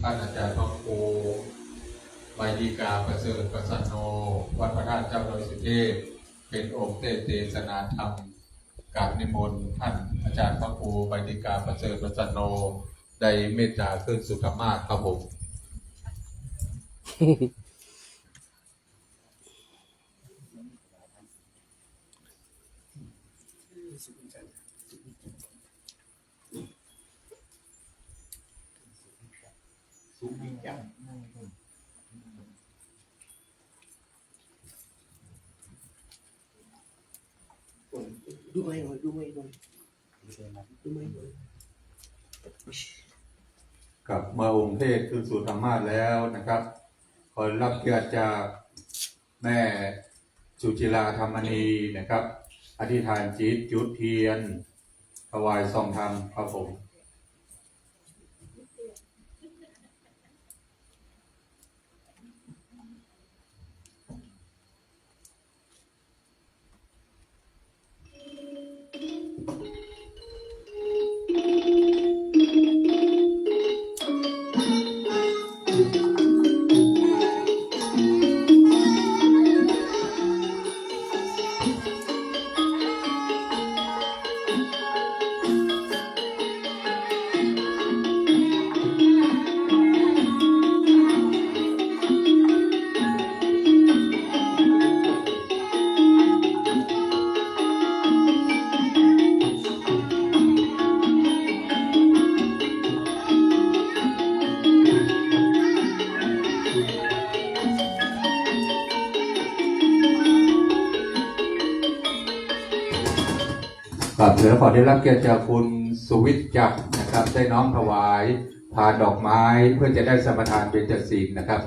ท่านอาจารย์พระครูใบดีกาประเสริฐประสันโนวัดพระธาตุเจ้าดอยสุเทพเป็นองค์เทศนาธรรมกราบนิมนต์ท่านอาจารย์พระครูใบดีกาประเสริฐประสันโนได้เมตตาขึ้นสุขมากครับผมดูไม่หน่อยกับมาองค์เทศขึ้นสู่ธรรมาสแล้วนะครับขอรับเกียรติจากแม่สุจิลาธรรมณีนะครับอธิษฐานจิตจุดเทียนถวายซองธรรมครับผมครับเดี๋ยวขอได้รับเกียรติจากคุณสุวิทย์จักรนะครับได้น้อมถวายพานดอกไม้เพื่อจะได้สัมปทานเบญจศีลนะครับ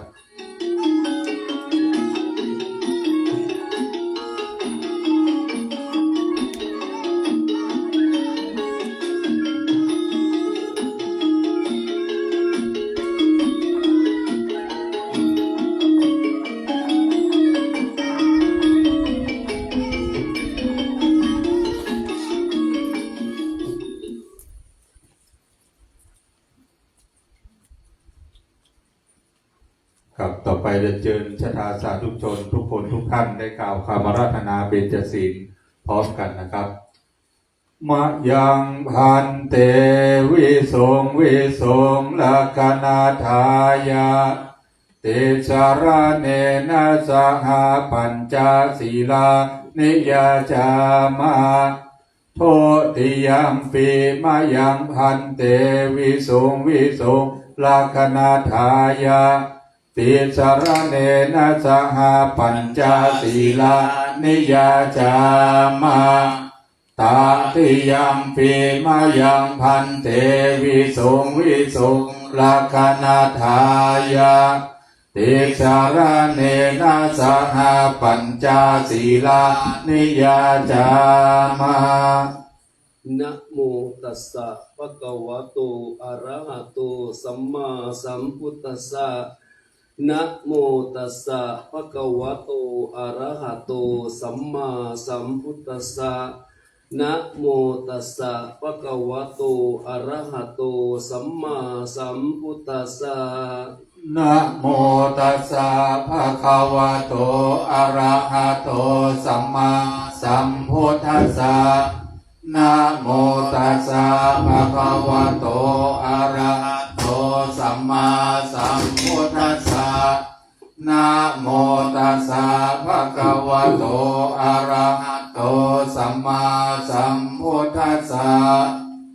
ครับต่อไปเรียนเชิญชะตาสาธุชนทุกคนทุกท่านได้กล่าวคำอาราธนาเบญจศีลพร้อมกันนะครับมะยังพันเตวิสงวิสงลักขณาทายะเตชะระเนนะสหปัญจศีลานิยาจามาโทติยัมปีมะยังพันเตวิสงวิสงลักขณาทายะติสรเนนะสหปัญจศีลานิยาจามาตาติยัมปีมายังพันเตวิสงวิสงลักขณาทายะติสรเนนะสหปัญจศีลานิยาจามานะโมตัสสะภะคะวะโตอะระหะโตสัมมาสัมพุทธัสสะนะโมตัสสะภะคะวะโตอะระหะโตสัมมาสัมพุทธัสสะนะโมตัสสะภะคะวะโตอะระหะโตสัมมาสัมพุทธัสสะนะโมตัสสะภะคะวะโตอะระหะโตสัมมาสัมพุทธัสสะนะโมตัสสะภะคะวะโตอะระหะโตสัมมาสัมพุทธัสสะนะโมตัสสะภะคะวะโตอะระหะโตสัมมาสัมพุทธัสสะ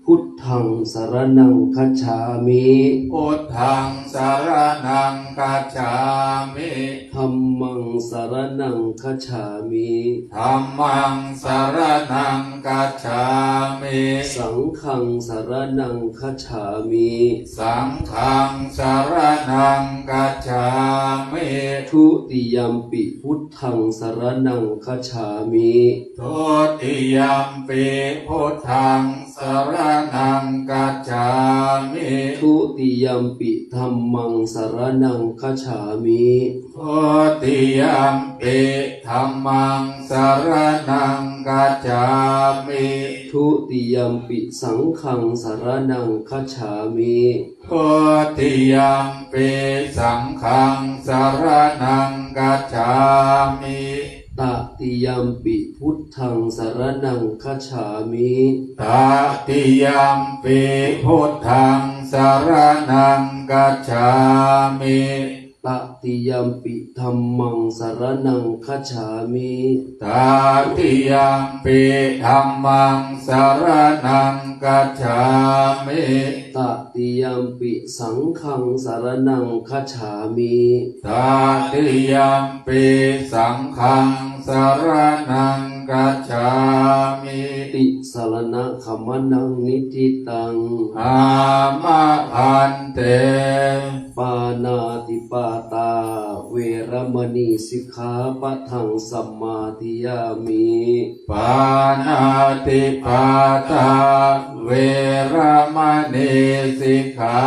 พุทธังสรณังคัจฉามิพุทธังสรณังคัจฉามิธัมมังสรณังคัจฉามิธัมมังสรณังคัจฉามิสังฆังสรณังคัจฉามิสังฆังสรณังคัจฉามิทุติยัมปิพุทธังสรณังคัจฉามิทุติยัมปิพุทธังส สรณังกัจฉามิ ทุติยัมปิธัมมังสรณังคัจฉามิ โพธิยัมปิธัมมังสรณังกัจฉามิ ทุติยัมปิสังฆังสรณังคัจฉามิ โพธิยัมปิสังฆังสรณังกัจฉามิ ตติยัมปิพุทธังสรณังคัจฉามิ ตติยัมปิพุทธังสรณังกัจฉามิ ตติยัมปิธัมมังสรณังคัจฉามิ ตติยัมปิธัมมังสรณังกัจฉามิ ตติยัมปิสังฆังสรณังคัจฉามิ ตติยัมปิสังฆังสรณังกัจฉามิ ติสรณะขมนังนิทิตัง อามะพันเต ปานาติปาตาเวรมณีสิกขาปะทังสัมมาทิยามิ ปานาติปาตาเวรมณีสิกขา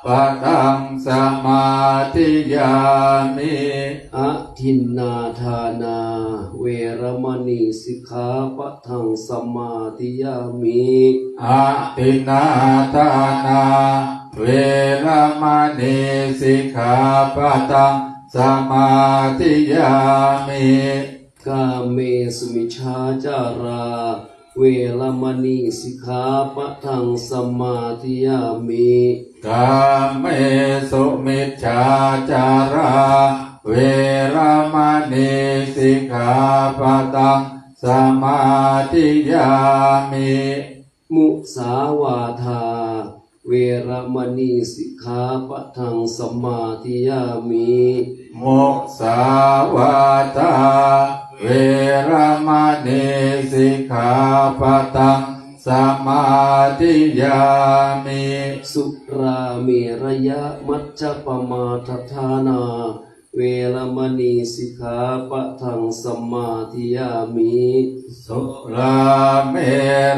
ปะทังสมาธิยามิ อะทินนาทานาเวรมณีสิกขาปะทังสัมมาทิยามิ อะตินาทานาเวรมณีสิกขาปะทังสมาธิยามิ กาเมสุมิชาจาราเวรมณีสิกขาปะทังสัมมาทิยามิ กาเมสุมิจฉาจาราเวรมณีสิกขาปะทังสมาธิยามิ มุสาวาทาเวรมณีสิกขาปะทังสัมมาทิยามิ มุสาวาทาเวรมณีสิกขาปะทังสมาธิยามิ สุราเมรยะมัจจปมาทฐานาเวรมณีสิกขาปะทังสัมมาทิยามิ สุราเม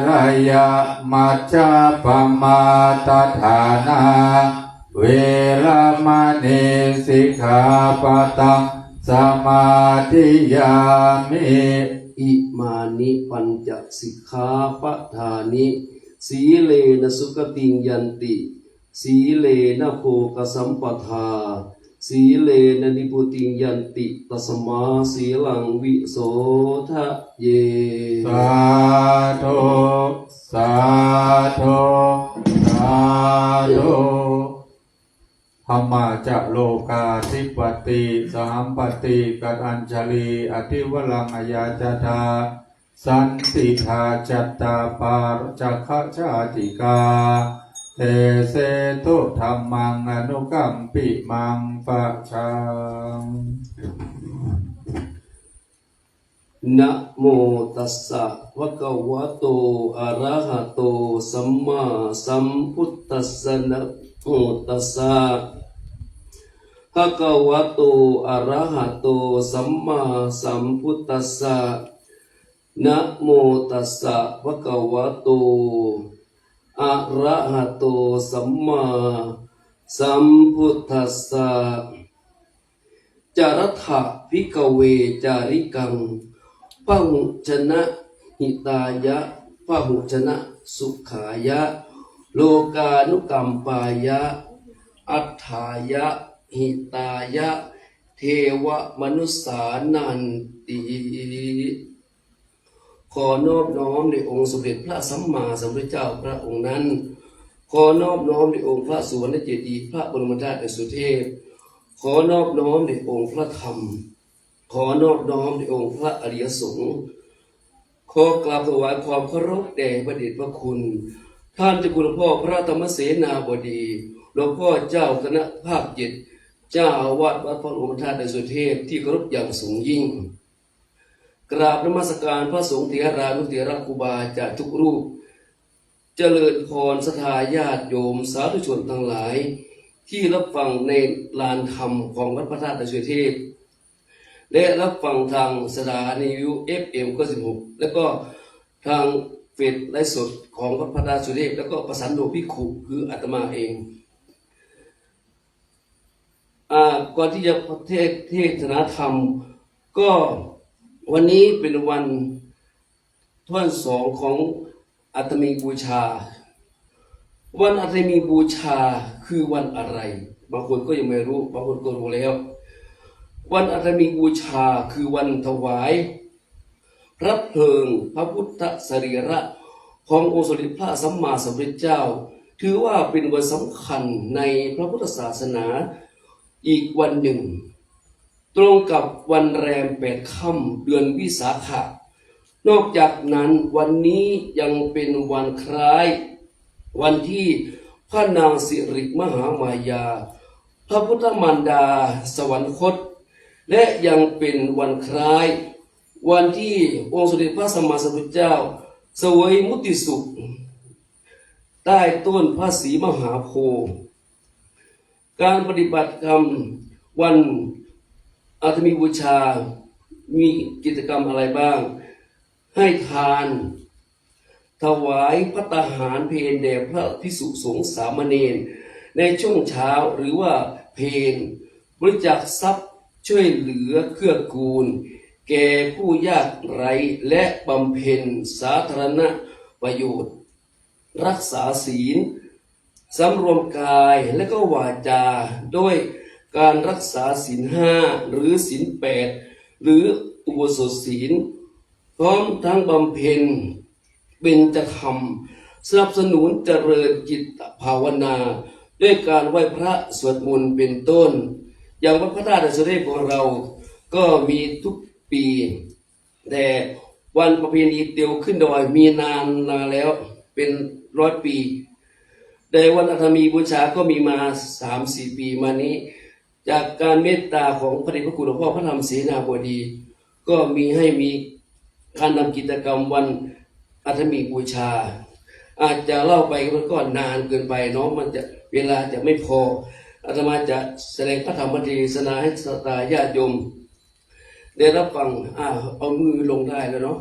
รยะมัจจปมาตฐานาเวรมณีสิกขาปะทังสมาธิยามิ อิมานิปัญจสิกขาปะทานิสีเลนะสุขติงยันติสีเลนะโภคสัมปทาสีเลนะนิพุติงยันติตัสมาสีลังวิโสทะเย สาธุสาธุสาธุธรรมาจะโลกาธิปติสหัมปติกัอัญชลีอธิวลังอายาจตาสันติทาจัตตาปาจักขชาติกาเตเสตุธรรมังอนุกัมปิมังปะชัง นะโมตัสสะภะคะวะโตอะระหะโตสัมมาสัมพุทธัสสะนะโมตัสสะภะคะวะโตอะระหะโตสัมมาสัมพุทธัสสะนะโมตัสสะภะคะวะโตอะระหะโตสัมมาสัมพุทธัสสะจารัตถะภิกขเวจาริกังพหุชนะหิตายะพหุชนะสุขายะโลกานุกัมปายะอัฏฐายะหิตายะเทวมนุสสานันติขอนอบน้อมในองค์สมเด็จพระสัมมาสัมพุทธเจ้าพระองค์นั้นขอนอบน้อมในองค์พระสุวรรณเจดีย์พระบรมธาตุอสุเทพขอนอบน้อมในองค์พระธรรมขอนอบน้อมในองค์พระอริยสงฆ์ขอกราบถวายความเคารพแด่พระเดชพระคุณท่านเจ้าคุณหลวงพ่อพระธรรมเสนาบดีหลวงพ่อเจ้าคณะภาค7เจ้าอาวาสวัดพระบรมธาตุอสุเทพที่เคารพอย่างสูงยิ่งกราบนมัสการพระสงฆ์เถรานุเถระครูบาอาจารย์ทุกรูปเจริญพรศรัทธาญาติโยมสาธุชนทั้งหลายที่รับฟังในลานธรรมของวัดพระธาตุอสุเทพและรับฟังทางสถานีวิทยุ FM 96แล้วก็ทางเฟ จไลฟ์สดของพระดาสุเทพแล้วก็ประสานโดภิกขุคืออาตมาเองก่อนที่จะเทศนาธรรมก็วันนี้เป็นวันท่วนสองของอัตมีบูชาวันอัตมีบูชาคือวันอะไรบางคนก็ยังไม่รู้บางคนก็รู้แล้ววันอัตมีบูชาคือวันถวายพระเพลิงพระพุทธสรีระขององค์สมเด็จพระสัมมาสัมพุทธเจ้าถือว่าเป็นวันสำคัญในพระพุทธศาสนาอีกวันหนึ่งตรงกับวันแรม8 ค่ำเดือนวิสาขะนอกจากนั้นวันนี้ยังเป็นวันคล้ายวันที่พระนางสิริมหามายาพระพุทธมารดาสวรรคตและยังเป็นวันคล้ายวันที่องค์สมเด็จพระสัมมาสัมพุทธเจ้าเสวยมุติสุขใต้ต้นพระศรีมหาโพธิ์การปฏิบัติธรรมวันอาตมีบูชามีกิจกรรมอะไรบ้างให้ทานถวายภัตตาหารเพลแด่พระภิกษุสงฆ์สามเณรในช่วงเช้าหรือว่าเพลบริจาคทรัพย์ช่วยเหลือเกื้อกูลแก่ผู้ยากไร้และบำเพ็ญสาธารณประโยชน์รักษาศีลสำรวมกายและก็วาจาด้วยการรักษาศีล 5หรือศีล 8หรืออุโบสถศีลพร้อมทั้งบำเพ็ญเบญจธรรมสนับสนุนเจริญจิตภาวนาด้วยการไหว้พระสวดมนต์เป็นต้นอย่างวัดพระธาตุดอยสุเทพของเราก็มีทุกปีแต่วันประเพณีเตียวขึ้นดอยมีนานแล้วเป็น100 ปีแต่วันอาตมีบูชาก็มีมา 3-4 ปีมานี้จากการเมตตาของพระเดชพระคุณหลวงพ่อพระธรรมเสนาบดีก็มีให้มีการนำกิจกรรมวันอาตมีบูชาอาจจะเล่าไปมันก็นานเกินไปเนาะมันจะเวลาจะไม่พออาตมาจะแสดงพระธรรมเทศนาให้ศรัทธาญาติโยมได้รับฟังเอามือลงได้แล้วเนาะ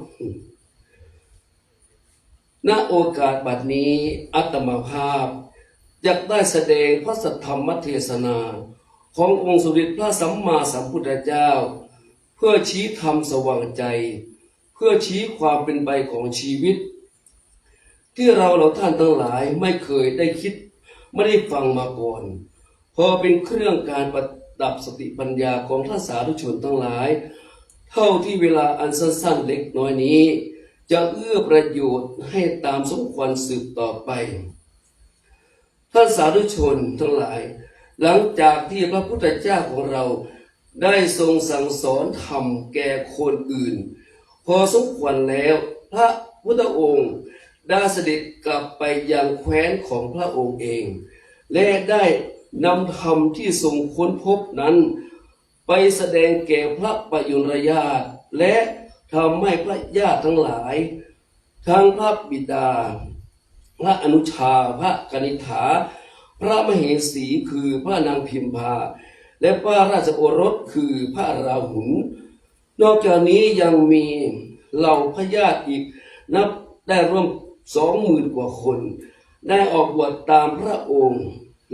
ณโอกาสบัดนี้อาตมาภาพอยากได้แสดงพระสัทธรรมเทศนาขององค์สมเด็จพระสัมมาสัมพุทธเจ้าเพื่อชี้ธรรมสว่างใจเพื่อชี้ความเป็นไปของชีวิตที่เราท่านทั้งหลายไม่เคยได้คิดไม่ได้ฟังมาก่อนพอเป็นเครื่องการประดับสติปัญญาของท่านสาธุชนทั้งหลายเท่าที่เวลาอันสั้นๆเล็กน้อยนี้จะเอื้อประโยชน์ให้ตามสมควรสืบต่อไปท่านสาธุชนทั้งหลายหลังจากที่พระพุทธเจ้าของเราได้ทรงสั่งสอนธรรมแก่คนอื่นพอสมควรแล้วพระพุทธองค์ได้เสด็จกลับไปยังแคว้นของพระองค์เองและได้นำธรรมที่ทรงค้นพบนั้นไปแสดงแก่พระปยุรญาติและทำให้พระญาติทั้งหลายทั้งพระบิดาพระอนุชาพระกนิษฐาพระมเหสีคือพระนางพิมพาและพระราชโอรสคือพระราหุลนอกจากนี้ยังมีเหล่าพระญาติอีกนับได้ร่วม 20,000 กว่าคนได้ออกบวชตามพระองค์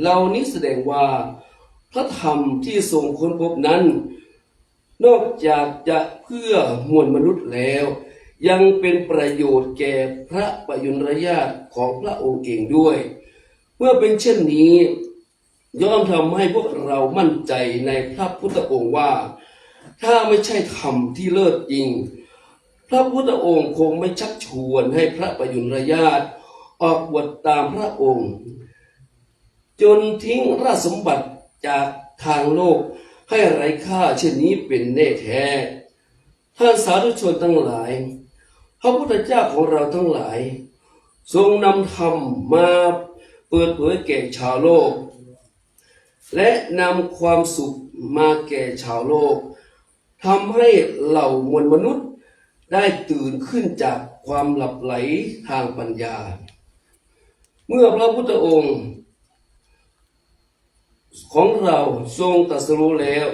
เหล่านี้แสดงว่าพระธรรมที่ทรงค้นพบนั้นนอกจากจะเพื่อมวลมนุษย์แล้วยังเป็นประโยชน์แก่พระปยุรญาติของพระองค์เองด้วยเมื่อเป็นเช่นนี้ย่อมทำให้พวกเรามั่นใจในพระพุทธองค์ว่าถ้าไม่ใช่ธรรมที่เลิศจริงพระพุทธองค์คงไม่ชักชวนให้พระปยุรญาติออกบวชตามพระองค์จนทิ้งราชสมบัติจากทางโลกให้ไร้ค่าเช่นนี้เป็นแน่แท้ท่านสาธุชนทั้งหลายพระพุทธเจ้าของเราทั้งหลายทรงนำธรรมมาเปิดเผยแก่ชาวโลกและนำความสุขมาแก่ชาวโลกทำให้เหล่ามวลมนุษย์ได้ตื่นขึ้นจากความหลับไหลทางปัญญาเมื่อพระพุทธองค์ของเราทรงตรัสรู้แล้ว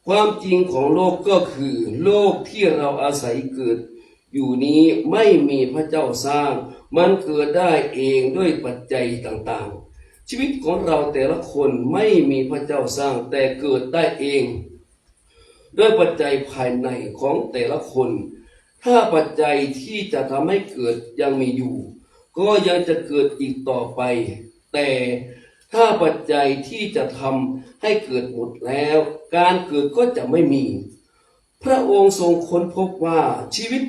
ความจริงของโลกก็คือโลกที่เราอาศัยเกิด อยู่นี้ไม่มีพระเจ้าสร้าง มันเกิดได้เองด้วยปัจจัยต่างๆชีวิตของเราแต่ละคนไม่มีพระเจ้าสร้างแต่เกิดได้เองด้วยปัจจัยภายในของแต่ละคนถ้าปัจจัยที่จะทำให้เกิดยังมีอยู่ก็ยังจะเกิดอีกต่อไปแต่ถ้าปัจจัยที่จะทำให้เกิดหมดแล้วการเกิดก็จะไม่มีพระองค์ทรงค้นพบว่าชีวิต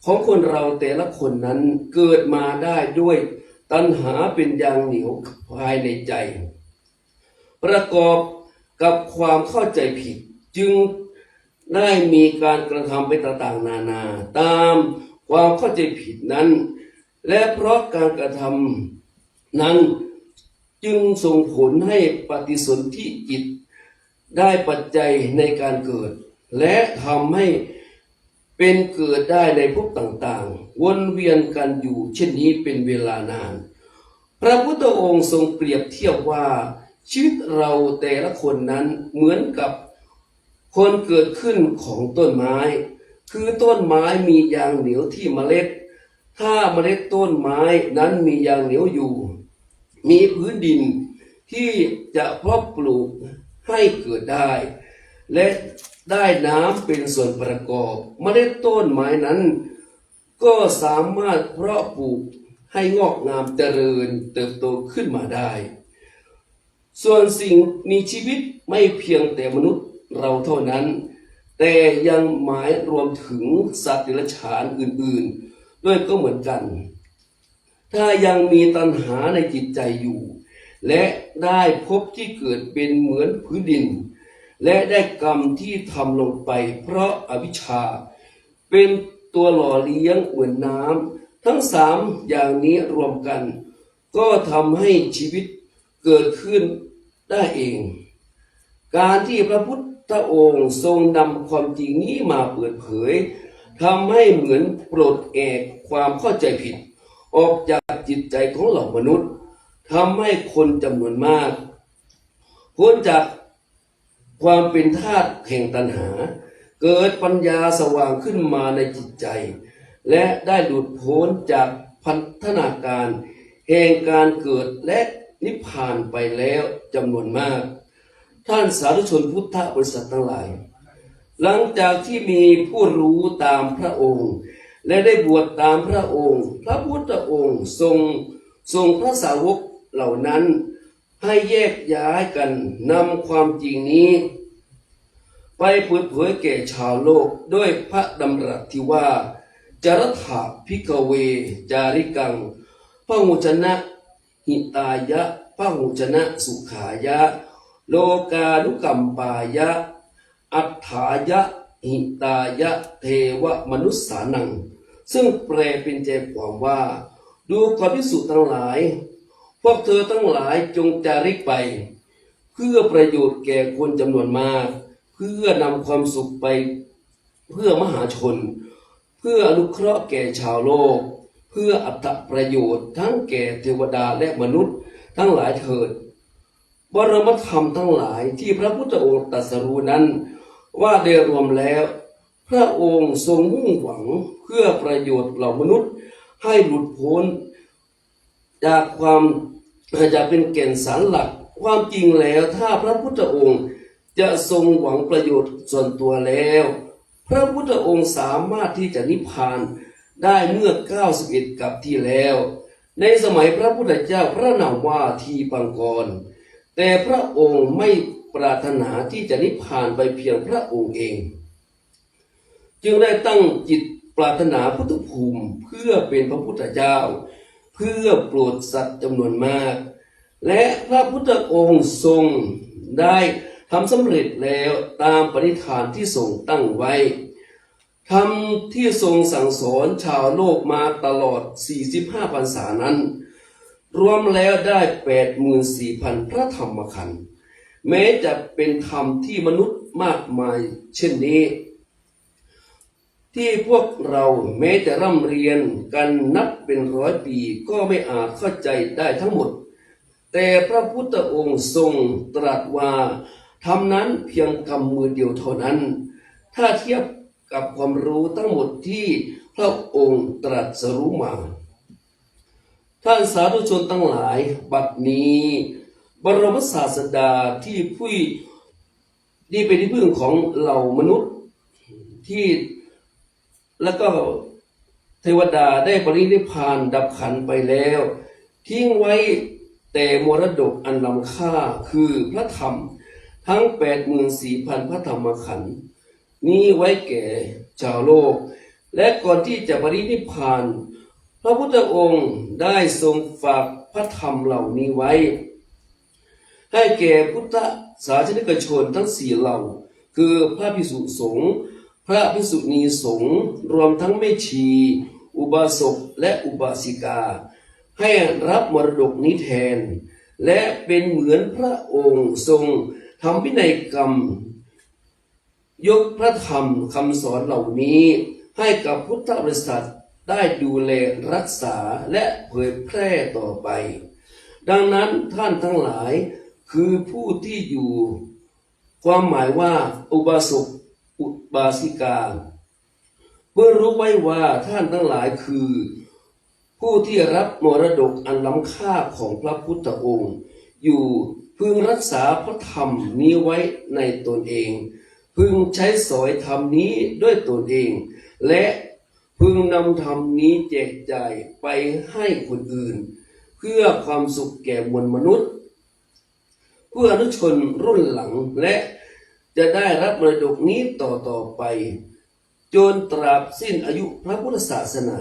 ของคนเราแต่ละคนนั้นเกิดมาได้ด้วยตัณหาเป็นยางเหนียวภายในใจประกอบกับความเข้าใจผิดจึงได้มีการกระทำไปต่างๆนานาตามความเข้าใจผิดนั้นและเพราะการกระทำนั้นจึงส่งผลให้ปฏิสนธิจิตได้ปัจจัยในการเกิดและทำให้เป็นเกิดได้ในภพต่างๆวนเวียนกันอยู่เช่นนี้เป็นเวลานานพระพุทธองค์ทรงเปรียบเทียบว่าชีวิตเราแต่ละคนนั้นเหมือนกับคนเกิดขึ้นของต้นไม้คือต้นไม้มียางเหนียวที่เมล็ดถ้าเมล็ดต้นไม้นั้นมียางเหนียวอยู่มีพื้นดินที่จะเพาะปลูกให้เกิดได้และได้น้ำเป็นส่วนประกอบเมล็ดต้นไม้นั้นก็สามารถเพาะปลูกให้งอกงามเจริญเติบโตขึ้นมาได้ส่วนสิ่งมีชีวิตไม่เพียงแต่มนุษย์เราเท่านั้นแต่ยังหมายรวมถึงสัตว์เดรัจฉานอื่นๆด้วยก็เหมือนกันถ้ายังมีตัณหาในจิตใจอยู่และได้พบที่เกิดเป็นเหมือนพื้นดินและได้กรรมที่ทำลงไปเพราะอวิชชาเป็นตัวหล่อเลี้ยงเหมือนน้ำทั้งสามอย่างนี้รวมกันก็ทำให้ชีวิตเกิดขึ้นได้เองการที่พระพุทธองค์ทรงนำความจริงนี้มาเปิดเผยทำให้เหมือนปลดแอกความเข้าใจผิดออกจากจิตใจของเหล่ามนุษย์ทำให้คนจำนวนมากพ้นจากความเป็นทาสแห่งตัณหาเกิดปัญญาสว่างขึ้นมาในจิตใจและได้หลุดพ้นจากพันธนาการแห่งการเกิดและนิพพานไปแล้วจำนวนมากท่านสาธุชนพุทธบริษัททั้งหลายหลังจากที่มีผู้รู้ตามพระองค์และได้บวชตามพระองค์พระพุทธองค์ทรงพระสาวกเหล่านั้นให้แยกย้ายกันนำความจริงนี้ไปเปิดเผยแก่ชาวโลกด้วยพระดำรัสที่ว่าจรัตถะภิกขเวจาริกังพหุชนะหิตายะพหุชนะสุขายะโลกานุกัมปายะอัฏฐายะหิตายะเทวมนุสสานังซึ่งแปลเป็นใจความว่าดูก่อนภิกษุทั้งหลายพวกเธอทั้งหลายจงจาริกไปเพื่อประโยชน์แก่คนจำนวนมากเพื่อนำความสุขไปเพื่อมหาชนเพื่ออนุเคราะห์แก่ชาวโลกเพื่ออัตประโยชน์ทั้งแก่เทวดาและมนุษย์ทั้งหลายเถิดบรมธรรมทั้งหลายที่พระพุทธองค์ตรัสรู้นั้นว่าได้รวมแล้วพระองค์ทรงมุ่งหวังเพื่อประโยชน์เหล่ามนุษย์ให้หลุดพ้นจากจะเป็นแก่นสารหลักความจริงแล้วถ้าพระพุทธองค์จะทรงหวังประโยชน์ส่วนตัวแล้วพระพุทธองค์สามารถที่จะนิพพานได้เมื่อ91กับที่แล้วในสมัยพระพุทธเจ้าพระนามว่าทีปังกรแต่พระองค์ไม่ปรารถนาที่จะนิพพานไปเพียงพระองค์เองจึงได้ตั้งจิตปรารถนาพุทธภูมิเพื่อเป็นพระพุทธเจ้าเพื่อโปรดสัตว์จำนวนมากและพระพุทธองค์ทรงได้ทำสำเร็จแล้วตามปณิธานที่ทรงตั้งไว้ธรรมที่ทรงสั่งสอนชาวโลกมาตลอด45พรรษานั้นรวมแล้วได้ 84,000 พระธรรมขันธ์แม้จะเป็นธรรมที่มนุษย์มากมายเช่นนี้ที่พวกเราแม้จะร่ำเรียนกันนับเป็น100 ปีก็ไม่อาจเข้าใจได้ทั้งหมดแต่พระพุทธองค์ทรงตรัสว่าธรรมนั้นเพียงกำมือเดียวเท่านั้นถ้าเทียบกับความรู้ทั้งหมดที่ พระองค์ตรัสรู้มาท่านสาธุชนทั้งหลายบัดนี้บรมศาสดาที่เป็นที่พึ่งของเหล่ามนุษย์ที่แล้วก็เทวดาได้ปรินิพพานดับขันธ์ไปแล้วทิ้งไว้แต่มรดกอันล้ำค่าคือพระธรรมทั้ง 84,000 พระธรรมขันธ์นี้ไว้แก่ชาวโลกและก่อนที่จะปรินิพพานพระพุทธองค์ได้ทรงฝากพระธรรมเหล่านี้ไว้ให้แก่พุทธศาสนิกชนทั้ง4เหล่าคือพระภิกษุสงฆ์พระภิกษุณีสงฆ์รวมทั้งแม่ชีอุบาสกและอุบาสิกาให้รับมรดกนี้แทนและเป็นเหมือนพระองค์ทรงทำพินัยกรรมยกพระธรรมคำสอนเหล่านี้ให้กับพุทธบริษัทได้ดูแลรักษาและเผยแพร่ต่อไปดังนั้นท่านทั้งหลายคือผู้ที่อยู่ความหมายว่าอุบาสกอุบาสิกาเมื่อรู้ไว้ว่าท่านทั้งหลายคือผู้ที่รับมรดกอันล้ำค่าของพระพุทธองค์อยู่พึงรักษาพระธรรมนี้ไว้ในตนเองพึงใช้สอยธรรมนี้ด้วยตนเองและพึงนำธรรมนี้แจกจ่ายไปให้คนอื่นเพื่อความสุขแก่มวลมนุษย์เพื่ออนุชนรุ่นหลังและจะได้รับมรดกนี้ต่อไปจนตราบสิ้นอายุพระพุทธศาสนา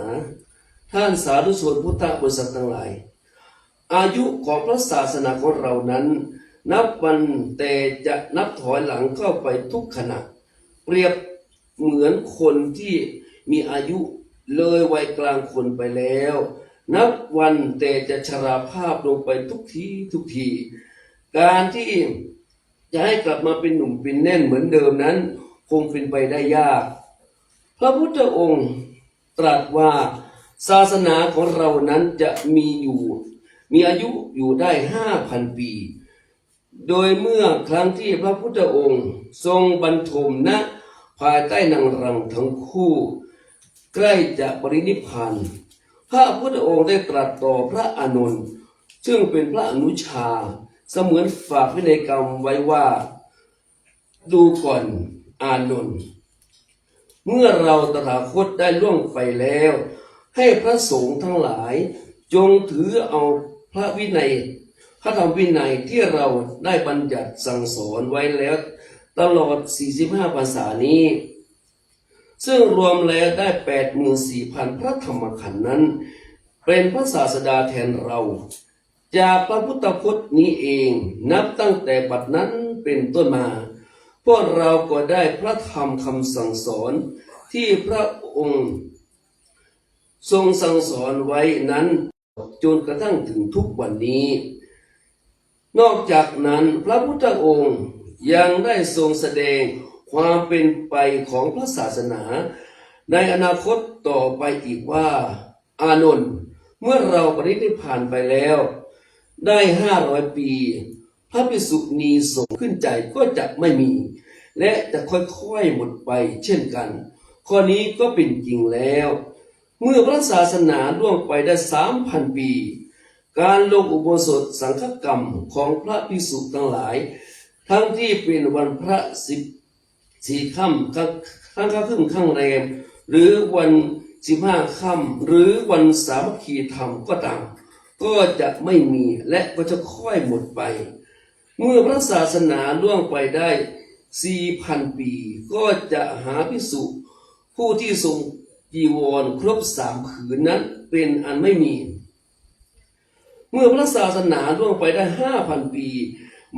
ท่านสาธุชนพุทธบริษัททั้งหลายอายุของพระศาสนาของเรานั้นนับวันแต่จะนับถอยหลังเข้าไปทุกขณะเปรียบเหมือนคนที่มีอายุเลยวัยกลางคนไปแล้วนับวันแต่จะชราภาพลงไปทุกทีการที่จะให้กลับมาเป็นหนุ่มเป็นแน่นเหมือนเดิมนั้นคงเป็นไปได้ยากพระพุทธองค์ตรัสว่าศาสนาของเรานั้นจะมีอายุอยู่ได้ 5,000 ปีโดยเมื่อครั้งที่พระพุทธองค์ทรงบรรทมณภายใต้นางรังทั้งคู่ใกล้จะปรินิพพานพระพุทธองค์ได้ตรัสต่อพระอานนท์ซึ่งเป็นพระอนุชาเสมือนฝากพินัยกรรมไว้ว่าดูก่อนอานนท์เมื่อเราตถาคตได้ล่วงไปแล้วให้พระสงฆ์ทั้งหลายจงถือเอาพระวินัยพระธรรมวินัยที่เราได้บัญญัติสั่งสอนไว้แล้วตลอด45 พรรษานี้ซึ่งรวมแล้วได้ 84,000 พระธรรมขันธ์นั้นเป็นพระศาสดาแทนเราจากพระพุทธพจน์นี้เองนับตั้งแต่บัดนั้นเป็นต้นมาพวกเราก็ได้พระธรรมคำสั่งสอนที่พระองค์ทรงสั่งสอนไว้นั้นจนกระทั่งถึงทุกวันนี้นอกจากนั้นพระพุทธองค์ยังได้ทรงแสดงความเป็นไปของพระศาสนาในอนาคตต่อไปอีกว่าอานนท์เมื่อเราปรินิพพานไปแล้วได้500 ปีพระภิกษุณีสงฆ์ขึ้นใจก็จะไม่มีและจะค่อยๆหมดไปเช่นกันข้อนี้ก็เป็นจริงแล้วเมื่อพระศาสนาล่วงไปได้ 3,000 ปีการลงอุโบสถสังฆกรรมของพระภิกษุทั้งหลายทั้งที่เป็นวันพระ14 ค่ำข้างครึ่งข้างแรมหรือวัน15 ค่ำหรือวันสามัคคีธรรมก็ตามก็จะไม่มีและก็จะค่อยหมดไปเมื่อพระศาสนาล่วงไปได้ 4,000 ปีก็จะหาภิกษุผู้ที่ทรงจีวรครบ3 ผืนนั้นเป็นอันไม่มีเมื่อพระศาสนาล่วงไปได้ 5,000 ปี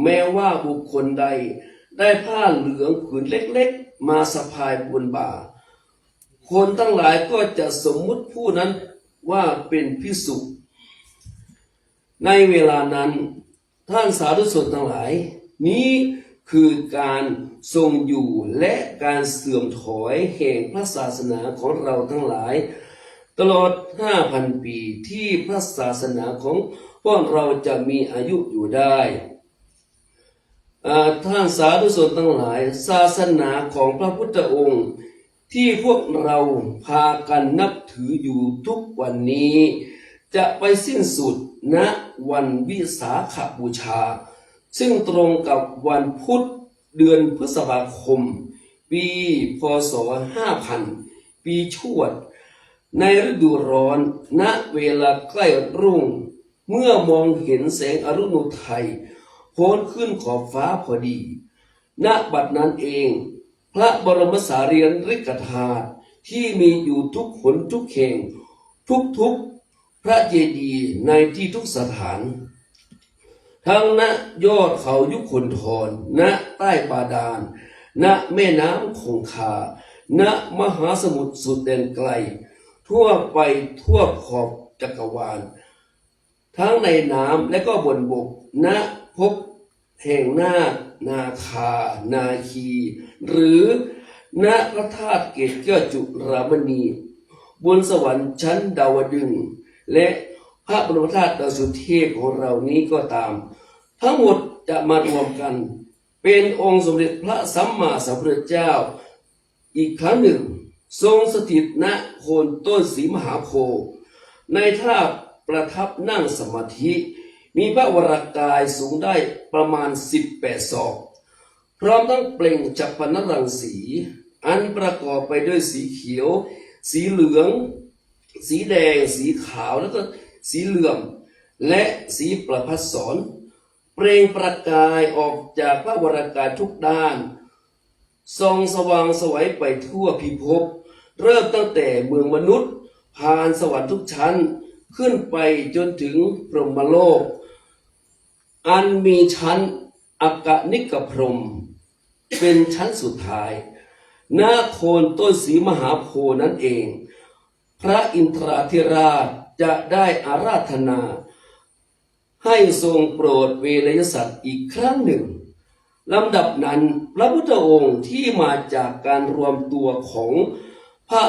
แม้ว่าบุคคลใดได้ผ้าเหลืองผืนเล็กๆมาสะพายบนบ่าคนทั้งหลายก็จะสมมุติผู้นั้นว่าเป็นภิกษุในเวลานั้นท่านสาธุชนทั้งหลายนี้คือการทรงอยู่และการเสื่อมถอยแห่งพระศาสนาของเราทั้งหลายตลอด 5,000 ปีที่พระศาสนาของพวกเราจะมีอายุอยู่ได้ท่านสาธุชนทั้งหลายศาสนาของพระพุทธองค์ ที่พวกเราพากันนับถืออยู่ทุกวันนี้ จะไปสิ้นสุดณวันวิสาขบูชา ซึ่งตรงกับวันพุธเดือนพฤษภาคม ปีพ.ศ. 5000 ปีชวด ในฤดูร้อนณเวลาใกล้รุ่ง เมื่อมองเห็นแสงอรุณุทัยโพ้นขึ้นขอบฟ้าพอดี ณ บัดนั้นเอง พระบรมสารีริกธาตุที่มีอยู่ทุกหนทุกแห่งทุกพระเจดีย์ในที่ทุกสถาน ทั้งณยอดเขายุคลธรณใต้บาดาลณแม่น้ำคงคาณมหาสมุทรสุดแดนไกล ทั่วไปทั่วขอบจักรวาล ทั้งในน้ำและก็บนบกณภพแห่งนาคานาคี หรือณพระธาตุเกศแก้วจุฬามณีบนสวรรค์ชั้นดาวดึงส์และพระบรมธาตุดาวสุเทพของเรานี้ก็ตาม ทั้งหมดจะมารวมกันเป็นองค์สมเด็จพระสัมมาสัมพุทธเจ้าอีกครั้งหนึ่ง ทรงสถิตณโคนต้นศรีมหาโพธิ์ในท่าประทับนั่งสมาธิมีพระวรากายสูงได้ประมาณ18 ศอกพร้อมทั้งเปล่งจักรนรังสีอันประกอบไปด้วยสีเขียวสีเหลืองสีแดงสีขาวแล้วก็สีเหลืองและสีประภัสสรเปล่งประกายออกจากพระวรากายทุกด้านส่องสว่างไสวไปทั่วพิภพเริ่มตั้งแต่เมืองมนุษย์ผ่านสวรรค์ทุกชั้นขึ้นไปจนถึงพรหมโลกอันมีชั้นอกนิกพรหมเป็นชั้นสุดท้ายณโคนต้นศรีมหาโพธิ์นั้นเองพระอินทราธิราชจะได้อาราธนาให้ทรงโปรดเวรยสัตว์อีกครั้งหนึ่งลำดับนั้นพระพุทธองค์ที่มาจากการรวมตัวของพระ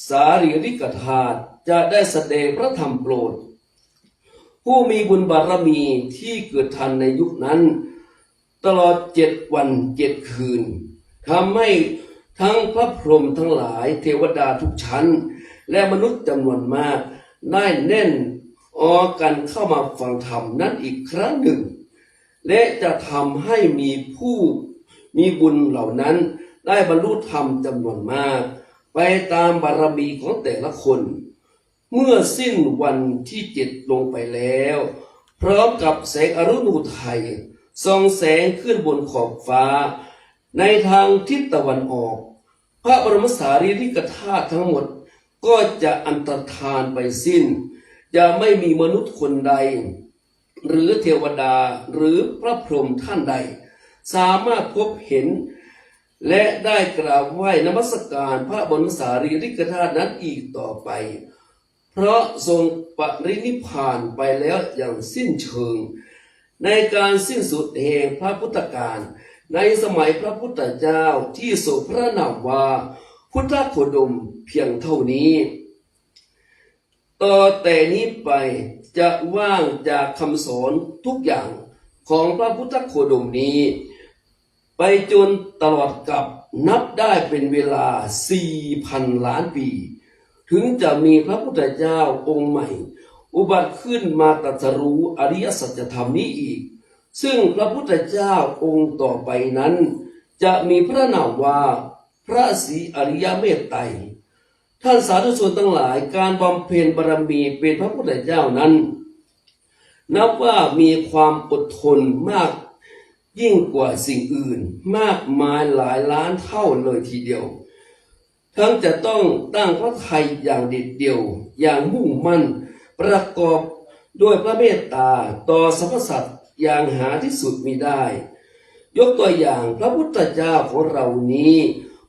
สารีริกธาตุจะได้แสดงพระธรรมโปรดผู้มีบุญบารมีที่เกิดทันในยุคนั้นตลอด7 วัน 7 คืนทำให้ทั้งพระพรหมทั้งหลายเทวดาทุกชั้นและมนุษย์จำนวนมากได้แน่นออกันเข้ามาฟังธรรมนั้นอีกครั้งหนึ่งและจะทำให้มีผู้มีบุญเหล่านั้นได้บรรลุธรรมจำนวนมากไปตามบารมีของแต่ละคนเมื่อสิ้นวันที่7ลงไปแล้วพร้อมกับแสงอรุณุทัยส่องแสงขึ้นบนขอบฟ้าในทางทิศตะวันออกพระบรมสารีริกธาตุทั้งหมดก็จะอันตรธานไปสิ้นจะไม่มีมนุษย์คนใดหรือเทวดาหรือพระพรหมท่านใดสามารถพบเห็นและได้กราบไหว้นมัสการพระบรมสารีริกธาตุนั้นอีกต่อไปเพราะทรงปรินิพพานไปแล้วอย่างสิ้นเชิงในการสิ้นสุดแห่งพระพุทธกาลในสมัยพระพุทธเจ้าที่ทรงพระนามว่าพุทธโคดมเพียงเท่านี้ต่อแต่นี้ไปจะว่างจากคำสอนทุกอย่างของพระพุทธโคดมนี้ไปจนตลอดกับนับได้เป็นเวลา 4,000 ล้านปีถึงจะมีพระพุทธเจ้าองค์ใหม่อุบัติขึ้นมาตรัสรู้อริยสัจธรรมนี้อีกซึ่งพระพุทธเจ้าองค์ต่อไปนั้นจะมีพระนามว่าพระศรีอริยเมตไตรท่านสาธุชนทั้งหลายการบำเพ็ญบารมีเป็นพระพุทธเจ้านั้นนับว่ามีความอดทนมากยิ่งกว่าสิ่งอื่นมากมายหลายล้านเท่าเลยทีเดียวทั้งจะต้องตั้งพระทัยอย่างเด็ดเดี่ยวอย่างมุ่งมั่นประกอบด้วยพระเมตตาต่อสรรพสัตว์อย่างหาที่สุดมิได้ยกตัวอย่างพระพุทธเจ้าของเรานี้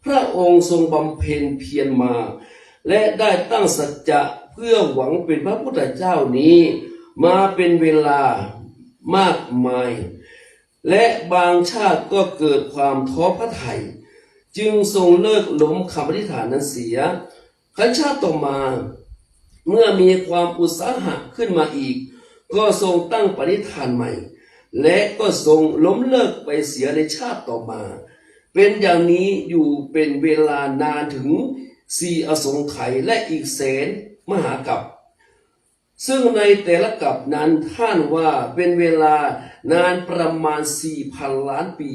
พระองค์ทรงบำเพ็ญเพียรมาและได้ตั้งสัจจะเพื่อหวังเป็นพระพุทธเจ้านี้มาเป็นเวลามากมายและบางชาติก็เกิดความท้อพระทัยจึงทรงเลิกล้มคำอธิษฐานนั้นเสียครั้นชาติต่อมาเมื่อมีความอุตสาหะขึ้นมาอีกก็ทรงตั้งปณิธานใหม่และก็ทรงล้มเลิกไปเสียในชาติต่อมา เป็นอย่างนี้อยู่เป็นเวลานานถึง4อสงไขยและอีกแสนมหากัปซึ่งในแต่ละกัปนั้นท่านว่าเป็นเวลานานประมาณ 4,000 ล้านปี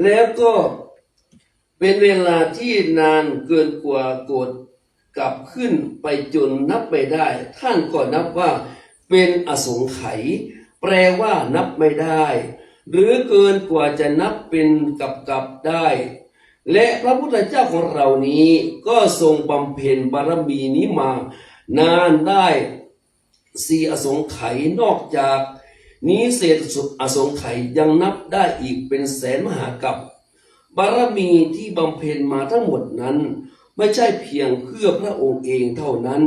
แล้วก็เป็นเวลาที่นานเกินกว่ากฎกลับขึ้นไปจนนับไม่ได้ ท่านก็นับว่าเป็นอสงไขยแปลว่านับไม่ได้ หรือเกินกว่าจะนับเป็นกับได้ และพระพุทธเจ้าของเรานี้ก็ทรงบำเพ็ญบารมีนี้มานานได้4อสงไขยนอกจากนี้เศษอสงไขยยังนับได้อีกเป็นแสนมหากัปบารมีที่บำเพ็ญมาทั้งหมดนั้นไม่ใช่เพียงเพื่อพระองค์เองเท่านั้น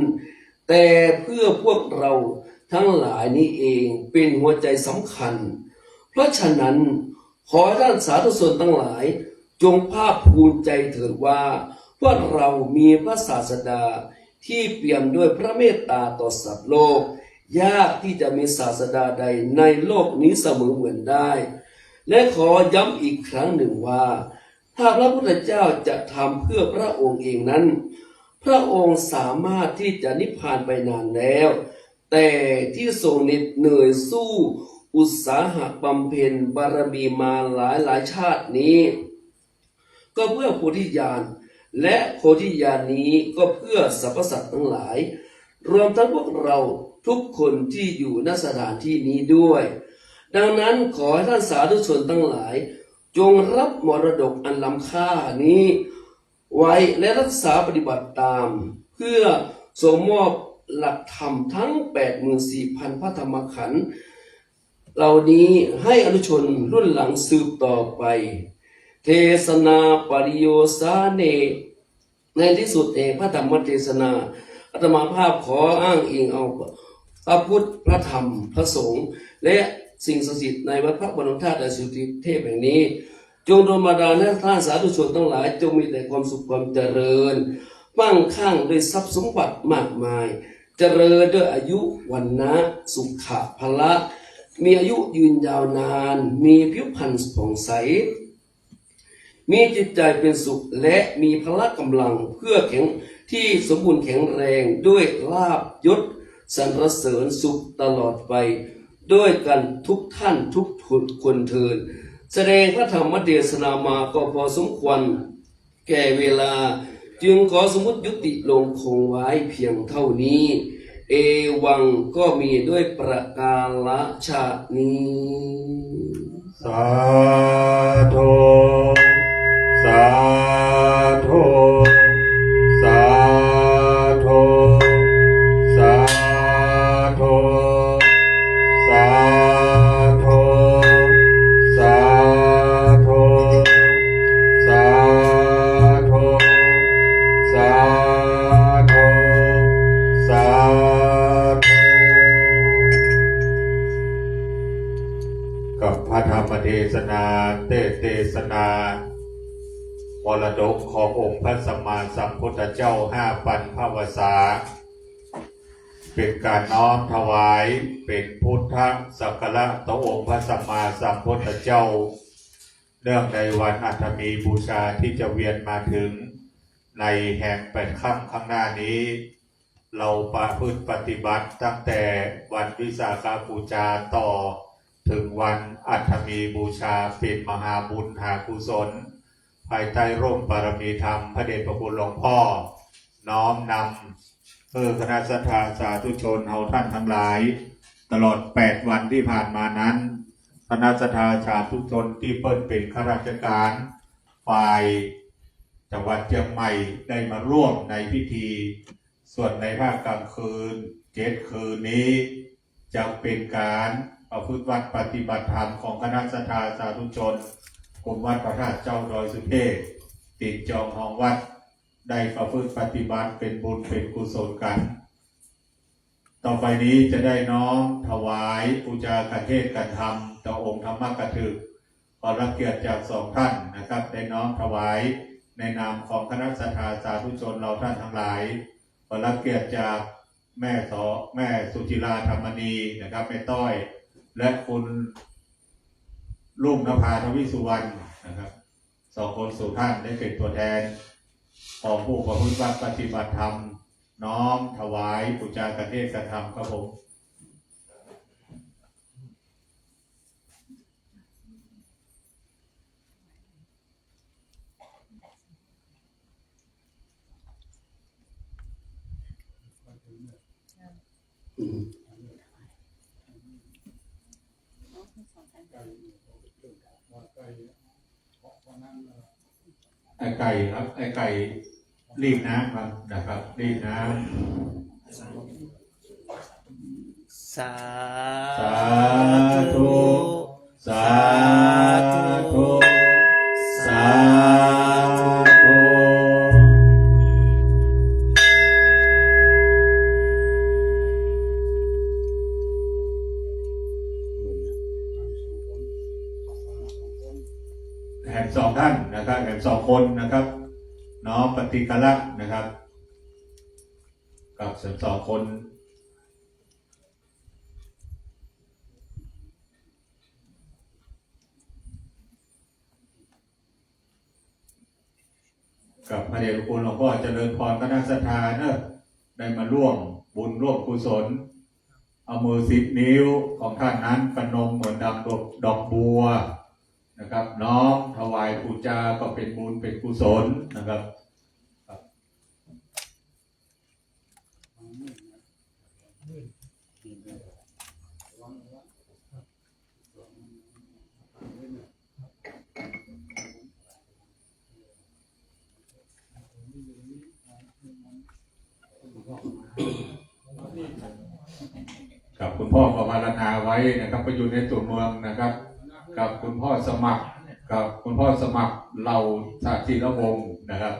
แต่เพื่อพวกเราทั้งหลายนี้เองเป็นหัวใจสำคัญเพราะฉะนั้นขอท่านสาธุชนทั้งหลายจงภาคภูมิใจเถิดว่าพวกเรามีพระศาสดาที่เปี่ยมด้วยพระเมตตาต่อสัตว์โลกยากที่จะมีศาสดาใดในโลกนี้เสมอเหมือนได้และขอย้ำอีกครั้งหนึ่งว่าถ้าพระพุทธเจ้าจะทำเพื่อพระองค์เองนั้นพระองค์สามารถที่จะนิพพานไปนานแล้วแต่ที่ทรงเหนื่อยสู้อุตสาหะบำเพ็ญบารมีมาหลายชาตินี้ก็เพื่อโพธิญาณและโพธิญาณนี้ก็เพื่อสรรพสัตว์ทั้งหลายรวมทั้งพวกเราทุกคนที่อยู่ณสถานที่นี้ด้วยดังนั้นขอให้ท่านสาธุชนทั้งหลายจงรับมรดกอันล้ำค่านี้ไว้และรักษาปฏิบัติตามเพื่อส่งมอบหลักธรรมทั้ง 84,000 พระธรรมขันธ์เหล่านี้ให้อนุชนรุ่นหลังสืบต่อไปเทศนาปริโยสาเนในที่สุดเองพระธรรมเทศนาอาตมาภาพขออ้างอิงเอาพระพุทธพระธรรมพระสงฆ์และสิ่งศักดิ์สิทธิ์ในวัดพระบรมธาตุสุทธิเทพแห่งนี้จงโดนบันดาลให้ท่านสาธุชนทั้งหลายจงมีแต่ความสุขความเจริญมั่งคั่งด้วยทรัพย์สมบัติมากมายเจริญด้วยอายุวันนะสุขะพละมีอายุยืนยาวนานมีผิวพรรณผ่องใสมีจิตใจเป็นสุขและมีพละกำลังเพื่อแข็งที่สมบูรณ์แข็งแรงด้วยลาภยศสรรเสริญสุขตลอดไปด้วยกันทุกท่านทุกคนเทินแสดงพระธรรมเทศนามาก็พอสมควรแก่เวลาจึงขอสมมุติยุติลงคงไว้เพียงเท่านี้เอวังก็มีด้วยประกาศนี้ สาธุสาธุสาธุสาธุสาธุสาธุสาธุสาธุสาธุกับพระธรรมเทศนาเทศนามรดกขององค์พระสัมมาสัมพุทธเจ้า5,000 พระวรรษาเป็นการน้อมถวายเป็นพุทธสักการะต่อองค์พระสัมมาสัมพุทธเจ้าเนื่องในวันอัฐมีบูชาที่จะเวียนมาถึงในแห่ง8 ค่ำข้างหน้านี้เราประพฤติปฏิบัติตั้งแต่วันวิสาขบูชาต่อถึงวันอัฐมีบูชาเป็นมหาบุญหากุศลภายใต้ร่มบารมีธรรมพระเดชพระคุณหลวงพ่อน้อมนำคณะศรัทธาสาธุชนเฮาท่านทั้งหลายตลอด8 วันที่ผ่านมานั้นคณะศรัทธาสาธุชนที่เปิ้นเป็นข้าราชการฝ่ายจังหวัดเชียงใหม่ได้มาร่วมในพิธีส่วนในภาคกลางคืน7 คืนนี้จะเป็นการประพฤติวัดปฏิบัติธรรมของคณะศรัทธาสาธุชนกรมวัดพระธาตุเจ้าดอยสุเทพติดจองห้องวัดได้ประพฤติปฏิบัติเป็นบุญเป็นกุศลกันต่อไปนี้จะได้น้อมถวายบูชาการเทศน์การธรรมต่อองค์ธรรมกถึกขอรับเกียรติจาก2 ท่านนะครับได้น้อมถวายในนามของคณะศรัทธาสาธุชนเราท่านทั้งหลายขอรับเกียรติจากแม่สุจิราธรรมณีนะครับแม่ต้อยและคุณลุ่มนภาทวิสุวรรณนะครับ 2 คนสู่ท่านได้เป็นตัวแทนของผู้ประพฤติปฏิบัติธรรมน้อมถวายปุจจากเทศกธรรมครับผมไอ้ไก่ครับไอ้ไก่รีบน้ำครับนะครับรีบน้ำสา สาธุสาธุสาธุแห่ง2 ท่านนะครับแห่ง2 คนนะครับน้องปฏิกะละนะครับกับ2 คนกับพระเดชคุณหลวงพ่อเจริญพรคณะสัทธาเนอะได้มาร่วมบุญร่วมกุศลเอามือ10 นิ้วของท่านนั้นประนมเหมือนดอกบัวนะครับน้อมถวายปูจาก็เป็นบุญเป็นกุศลนะครับกับคุณพ่อประวารณาไว้นะครับไปอยู่ในตัวเมืองนะครับกับคุณพ่อสมัครกับคุณพ่อสมัครเราสาธิรวงศ์นะครับ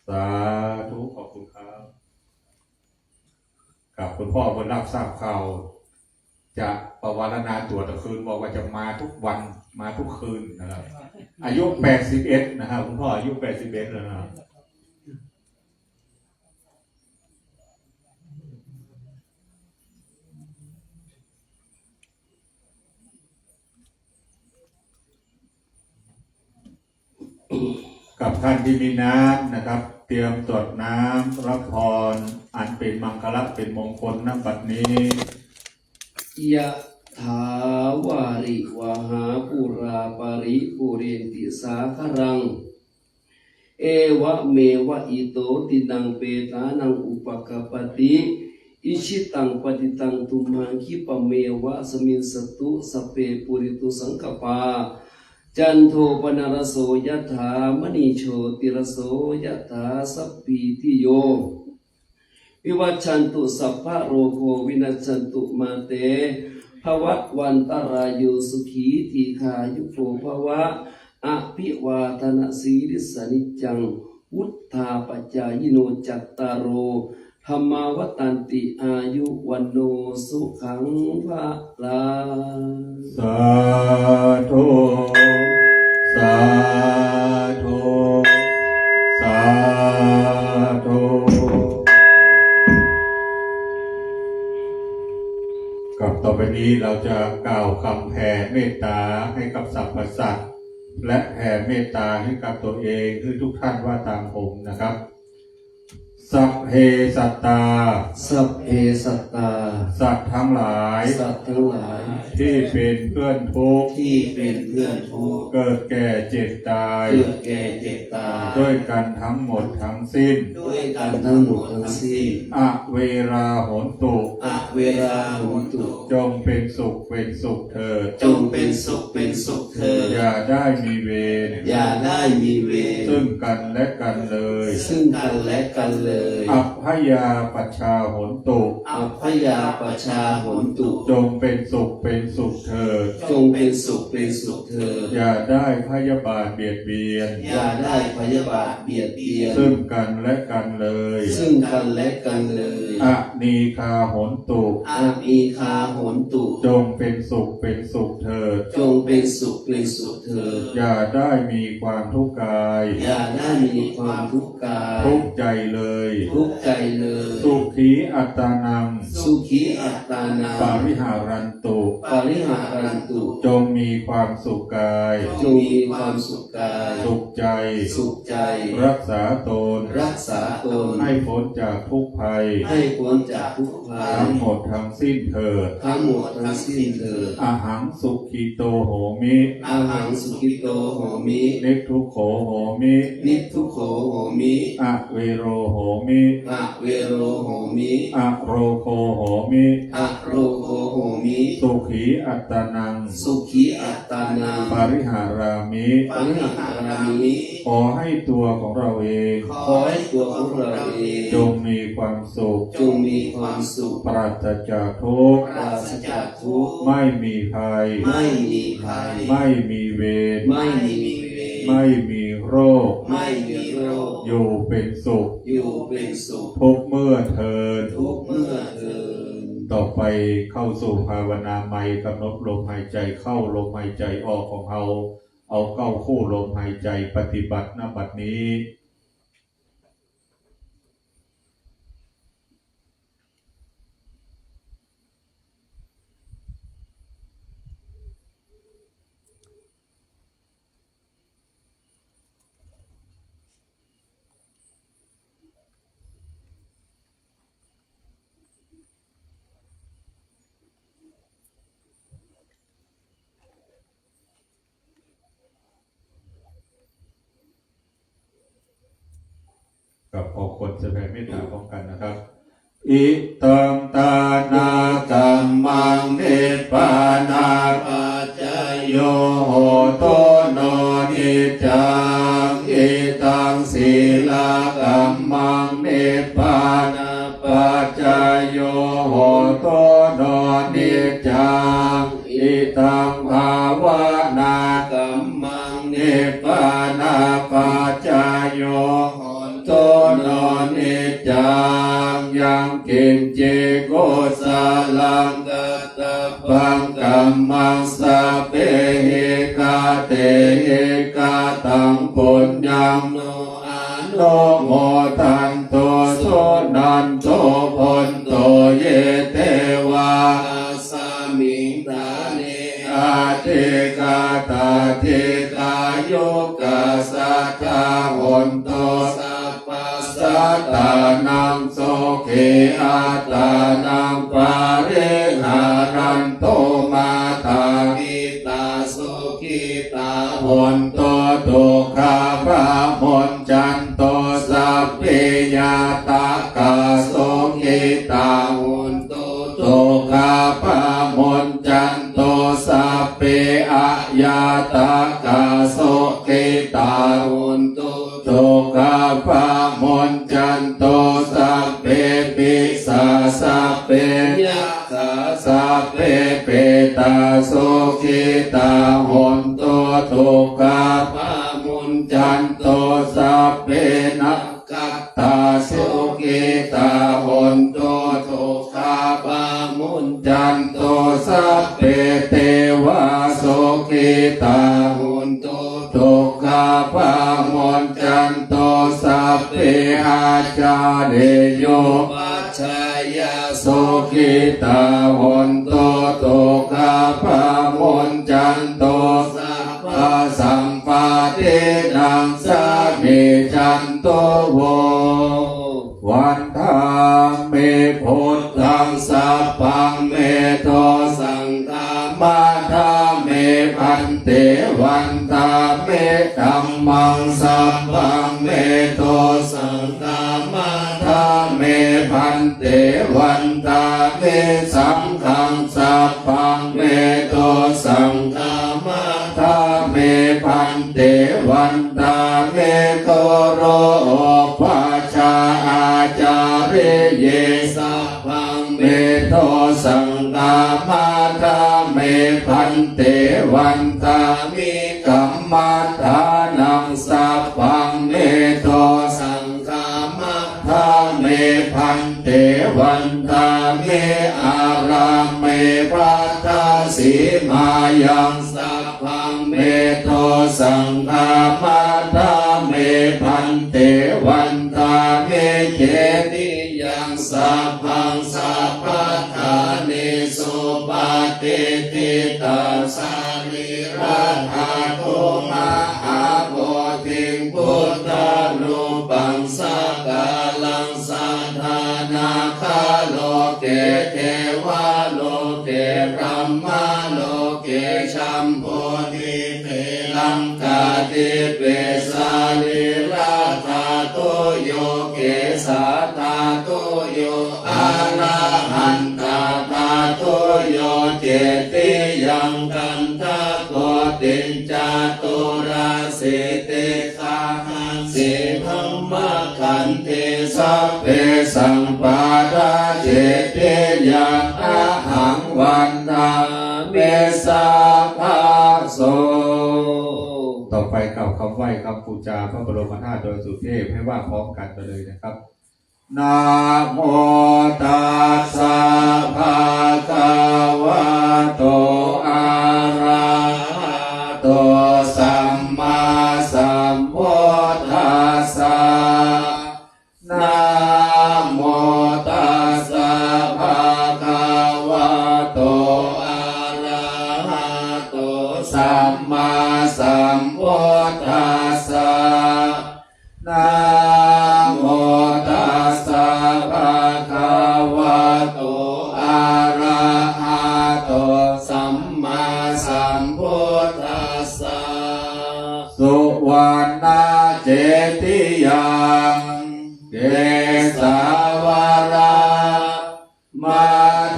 สาธุขอบคุณครับกับคุณพ่อคนรับทราบข่าวจะประวารณาตัวตะคืนบอกว่าจะมาทุกวันมาทุกคืนนะครับอายุ81นะครับคุณพ่ออายุ81แล้วนะครับกับท่านที่มีน้ำนะครับเตรียมตรวจน้ำรับพรอันเป็นมังคละเป็นมงคลณบัดนี้ยะถาวาริวหาปุราปาริปุเรนติสาครังเอวะเมวะอิโตตินังเปตานังอุปกปปติอิชิตังปฏิตังตุมหังคิปะเมวะสมินสตุสเปปุริตุสังกปาจันโทปนารโสยถามณีโชติรโสยถาสัพพิติโยวิวัชชันตุสัพพะโรโควินัสสันตุมาเตภวัตวันตรายโยสุขีทีขายุโกภวะอภิวาทนาสีริสนิจังวุฒาปัจจายโนจัตตารโอธรรมาวตันติอายุวันโนสุขังภะลังสาธุสาธุสาธุกับต่อไปนี้เราจะกล่าวคำแผ่เมตตาให้กับสรรพสัตว์และแผ่เมตตาให้กับตัวเองคือทุกท่านว่าตามผมนะครับสัพเพสัตตาสัพเพสัตตาสัตว์ทั้งหลายสัตว์ทั้งหลายที่เป็นเพื่อนทุกข์ที่เป็นเพื่อนทุกข์เกิดแก่เจ็บตายเกิดแก่เจ็บตายด้วยกันทั้งหมดทั้งสิ้นด้วยกันทั้งหมดทั้งสิ้นอเวราโหนตุอเวราโหนตุจงเป็นสุขเป็นสุขเถิดจงเป็นสุขเป็นสุขเถิดอย่าได้มีเวรอย่าได้มีเวรซึ่งกันและกันเลยซึ่งกันและกันเลยอัพยาปัชชาโหนตุอัพยาปัชชาโหนตุจงเป็นสุขเป็นสุขเถิดจงเป็นสุขเป็นสุขเถิดอย่าได้พยาบาทเบียดเบียนอย่าได้พยาบาทเบียดเบียนซึ่งกันและกันเลยซึ่งกันและกันเลยอนีคาโหนตุอนีคาโหนตุจงเป็นสุขเป็นสุขเถิดจงเป็นสุขเป็นสุขเถิดอย่าได้มีความทุกข์กายอย่าได้มีความทุกข์กายทุกข์ใจเลยทุกข์ใจเลยสุขีอัตตานังสุ สุขีอัตตานั ป ง ริหารันตุ ปริหารันตุ จงมีความสุขกาย จงมีความสุขกาย สุขใจ สุขใจ รักษาตน รักษาตน ให้พ้นจากทุกภัย ให้พ้นจากทุกภัย ทั้งหมดทั้งสิ้นเถิด ทั้งหมดทั้งสิ้นเถิด อาหังสุขิโตโหมิ อาหังสุขิโตโหมิ นิพทุกโขโหมิ นิพทุโขโหมิ อเวโรโหมิ อะเวโรโหมิ อโรโคโหมิ อะโรโคโหมิ สุขีอัตตานัง สุขีอัตตานัง ปริหารามิ ปริหารามิ ขอให้ตัวของเราเอง ขอให้ตัวของเราเอง จงมีความสุข จงมีความสุข ปราศจากทุกข์ ปราศจากทุกข์ ไม่มีภัย ไม่มีภัย ไม่มีเวร ไม่มีเวร ไม่มีโรค ไม่มีโรค อยู่เป็นสุข อยู่เป็นสุข ทุกเมื่อเทิน ทุกเมื่อเถิด ต่อไปเข้าสู่ภาวนาใหม่กำหนดลมหายใจเข้าลมหายใจออกของเราเอาเข้าคู่ลมหายใจปฏิบัติณบัดนี้กับขอคนแสดงเมตตาพร้อมกันนะครับอิตังตานากัมมังเนปานาปัจจยโยโหโตโนนิจังอิตังศีลากัมมังเนปานาปัจจยโยโหโตโนนิจังอิตังภาวนากัมมังเนปานาปัจจยโยโหโตโนนิจังยังกินเจโกสาลังกัตตปังกัมมังสะเปหิกาเตหิกาตังปุญญังโนอาโนโมทันโตโสนันโตพนโตเยเทวาสามิงตาเนอาเทกาตาเทกาโยกาสัทธาหนโตสัพพสัตตานังโสเขอาตานังปาเรหารันโตมาตากิตาโสกิตาหนโตตุขาพระมนจันโตสัพเพยาตากาโสกิตาหนโตตุขาพระมนจันโตสัพเพอะยาตากาโสกิตาหนโตตุขาพระมนจันโตสัพเพปิสาสัพเพยะสาสัพเพเปตาโสกิตาหนโตตุขาพระมนจันโตสัพเพนักกัตตาโสกิตาหนโตตุขาพระมนจันโตสัพเพเทวาโสกิตาหนโตตุขาพระมนจันโตสัพเพอาจาเรโยปัจจายาโสกิตาหนโตตุขาพระมนจันโตสัพพะสัมปาเทนังสามิจันโตโววันธาเมพุทธังสัพพังเมโทสังฆามาธาเมพันเตวันธาเมธัมมังสัพพังเมโทสังฆามาธาเมพันเตวันธาเมสังฆังสัพพังเมโทสังฆามาธาเมพันเตวันธาเมโตโรปัจจาอาจาเรเยสัพพังเมโทสังฆามาธาเมพันเตวันธามิกัมมัฏฐานังสัพพังเมโทสังฆามาธาเมพันเตวันธาเมอารามเมพัทธาสีมายังสัพพังเมโทสังฆามาธาเมพันเตวันธาเมเจติยังสัพพังสัพพะ ติเปสานิราธาโตโยเกสาธาโตโยอาราหันตาธาโตโยเจติยังกันทะโกตินจาตุราสิติคาหังสิธัมมะขันติสัพเพสังปาราเจติยังอาหังวันทาเมสาภาโสต่อไปกล่าวคำไหว้คำปูจาพระบรมธาตุโดยสุเทพให้ว่าพร้อมกันไปเลยนะครับนะโมตัสสะภะคะวะโตอะระหะโตสัมมาสัมพุทธัสสะนะโมตัสสะภะคะวะโตอะระหะโตสัมมาสัมพุทธัสสะนะโมตัสสะภะคะวะโตอะระหะโตสัมมาสัมพุทธัสสะสุวรรณเจติยังเกสาวรามา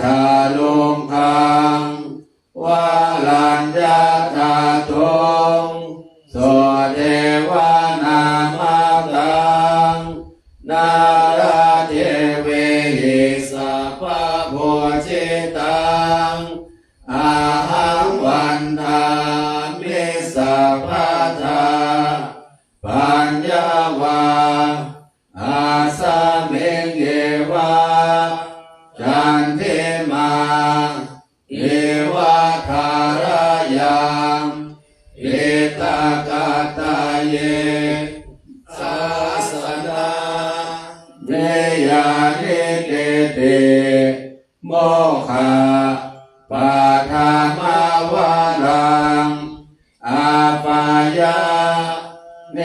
ทาลุงคังวาลัญญาตาตงโสเทวานามาตังนาราเทเวหิสัพพะโพชิตังอาหังวันทามิสัพพะทาปัญญาวาอาสาเมงเยวาจันทิมาเอวะคารยังเอตกาตาเยสาสนาเมยานิเกเตโมฆะปาทามาวารังอาปายาเน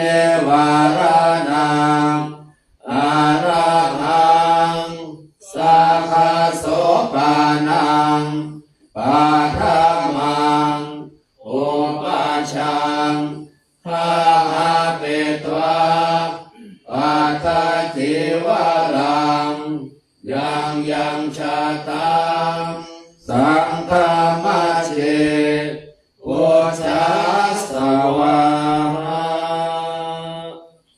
วารนังอาราหังสาคาโสปานังปาทามังโอปาชังพาหาเปตวาปาทาทิวารังยังชาตังสังฆมัจเจโอชาสวา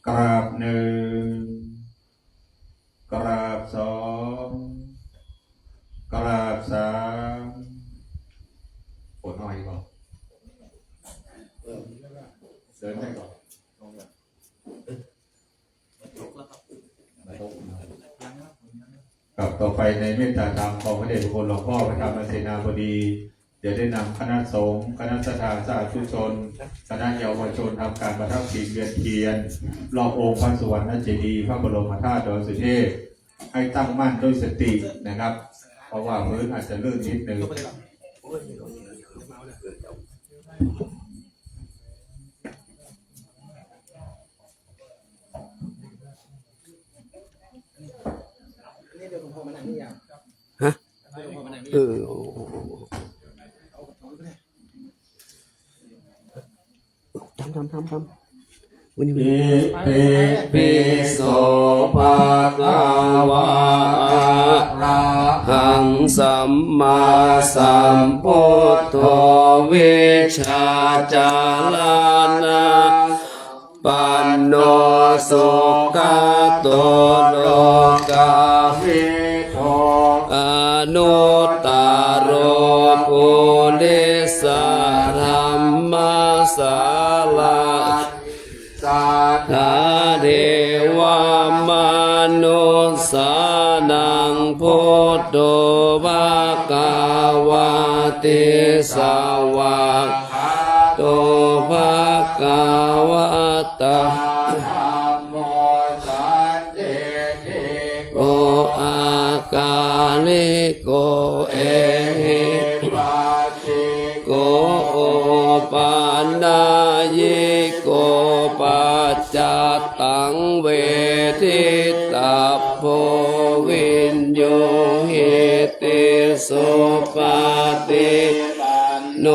กราบหนึ่งกราบสองกราบสามปวดหน่อยก่อนเดินได้ก่อนกับต่อไปในเมตตาธรรมของพระเดชพระคุณหลวงพ่อพระธรรมเสนาบดีเดี๋ยวได้นำคณะสงฆ์คณะสถาสาธุชนคณะเยาวชนทำการประทับศีลเวียนเทียนรอบองค์พระสุวรรณเจดีย์พระบรมธาตุดอยสุเทพให้ตั้งมั่นด้วยสตินะครับเพราะว่าพื้นอาจจะลื่นนิดนึงฮะทำวันนี้ปิโสภะคะวะอะระหังสัมมาสัมพุทโธวิชชาจารานะปันโนสุขโตโลกาวิโทอนุตตโรปุริสธรรมสาราสัทธาเทวามนุสานังพุทโธภะคะวะติสาวกโตภะคะวะตะโมสันติโกอาคาลิโกเอหิปัสสิโกโอปันนายโกปัจจตังเวทิตาโพวินโยหิติสุปฏิโน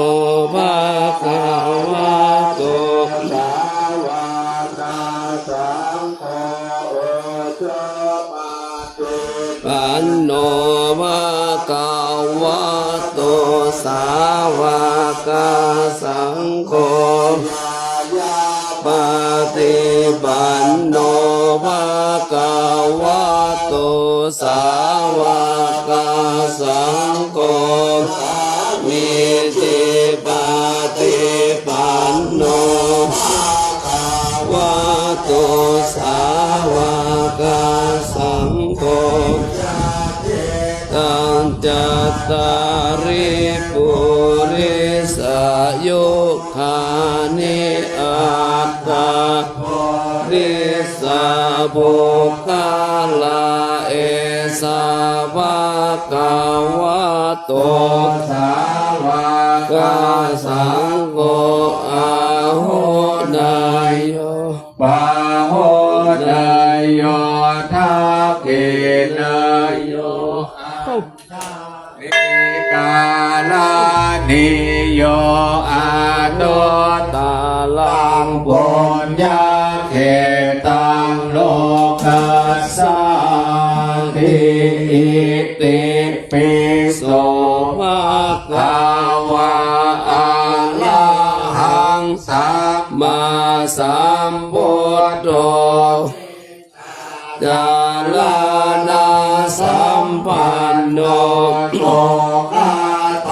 ภะคะวะโตสา นโนภะคะวะโตสาวกสังโฆปฏิปันโนภะคะวะโตสาวกสังโฆมิติปฏิปันโนภะคะวะโตสาวกสังโฆตัณจตาริปุริสยุคานิอัตตาริสาบุคลาเอสาวกวะโตสาวกสังโฆอาโหนายโยปาโหนายโยทักเกนายโยกาลานิโยอาโนตาลังปุญญาเขตังโลกัสสาทิอิติปิโสภะคะวะอะระหังสัมมาสัมพุทโธจาลานาสัมปันโนโลกาโต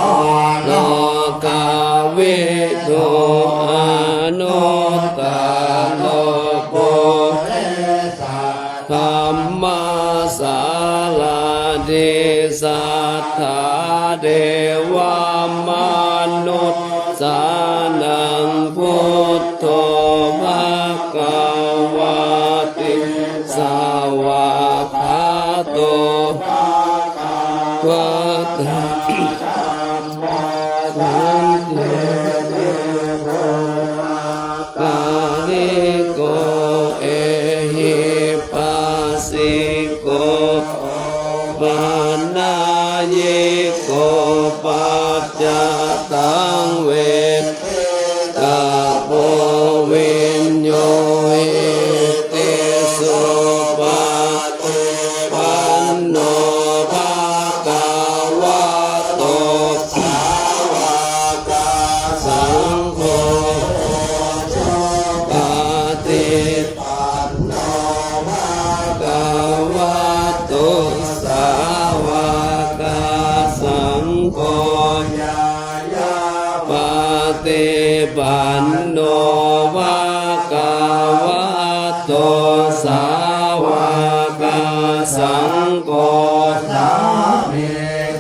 โลกาวิโตอนุตตโลโกธัมมาสาลาเดสัทธาเดวามนุษย์สานังพุทโธภคะวะติสาวกขาโตวัตถังกาลิโกเอหิปัสสิโกปานาเยโกปัจจตังเวกะโพวิญโยติสุปาปันโนภะคะวะโตสาวกสังโฆปฏิปันโนภะคะวะโตสาวกสังโฆปฏิปันโนภะคะวะโตสาวกสังโฆสามิ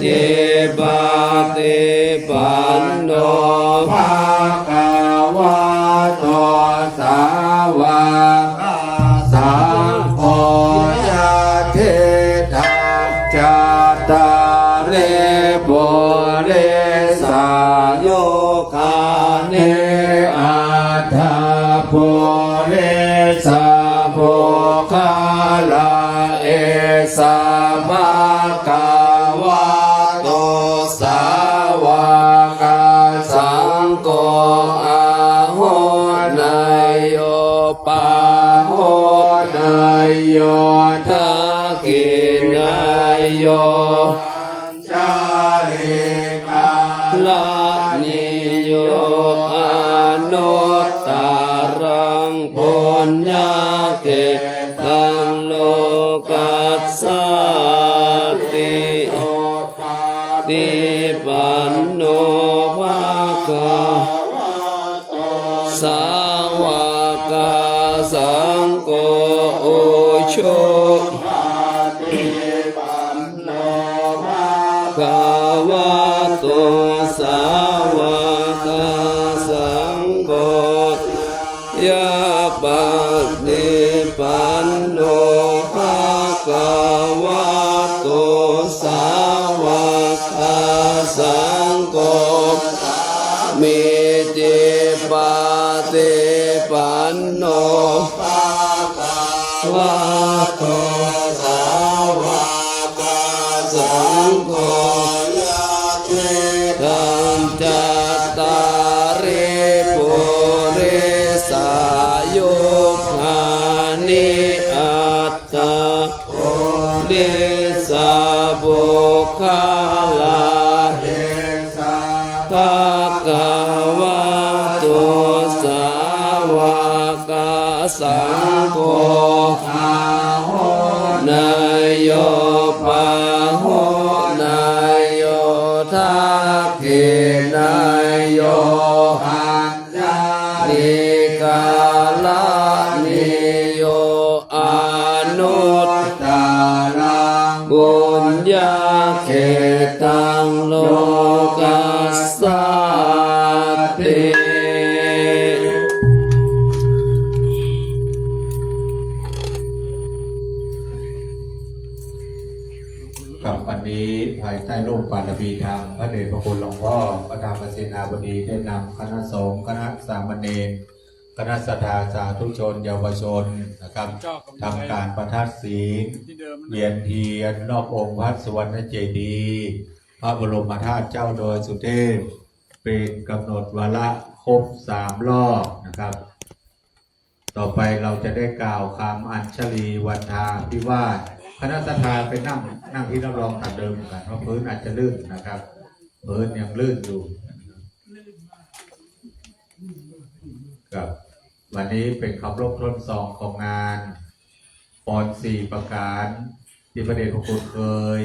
ติปฏิปันโนภะคะวะโตสาวกสังโฆยะเทธังจัตตาเรปุริสายุคานิอัตถาปุริสาภุคลาเอสาวกวะโตสาวกสังโฆอาโหนายโยปาโหนายโยทักขินายโยจาริกาลานิโยอนุตตรังปุญญาเกตังโลกัสสาติติปันโนภะคะสาวกสังโฆโอโชภะวะโตสาวกสังโฆยะปฏิปันโนภะคะวะโตสาวกสังโฆมิติปฏิปันโนภะคะวะโตสาวกสังโฆธัมจัตตาริปุริสายุคานิอัตตาริสา กาสังโฆอาโหนายโยปาโหนายโยทักขินายโยอัญญาลิกาลานิโยอนุตตาลังบุญญาเขตังโลกัสสติ กับวันนี้ภายใต้ร่มปานมีธรรมพระเดชพระคุณหลวงพ่อพระธรรมเสนาบดีได้นำคณะสงฆ์คณะสามเณรคณะศรัทธาสาธุชนเยาวชนนะครับทำการประทัดศีลเวียนเทียนรอบองค์พระสุวรรณเจดีย์พระบรมธาตุเจ้าดอยสุเทพเป็นกำหนดวาระครบ3 รอบนะครับต่อไปเราจะได้กล่าวคำอัญชลีวันทาพิวาทคณะศรัทธาไปนั่งที่รับรองตามเดิมกันเพราะพื้นอาจจะลื่นนะครับพื้นยังลื่นอยู่ครับวันนี้เป็นคำรบทวนซองของงานปอน4 ประการที่พระเดชพระคุณเคย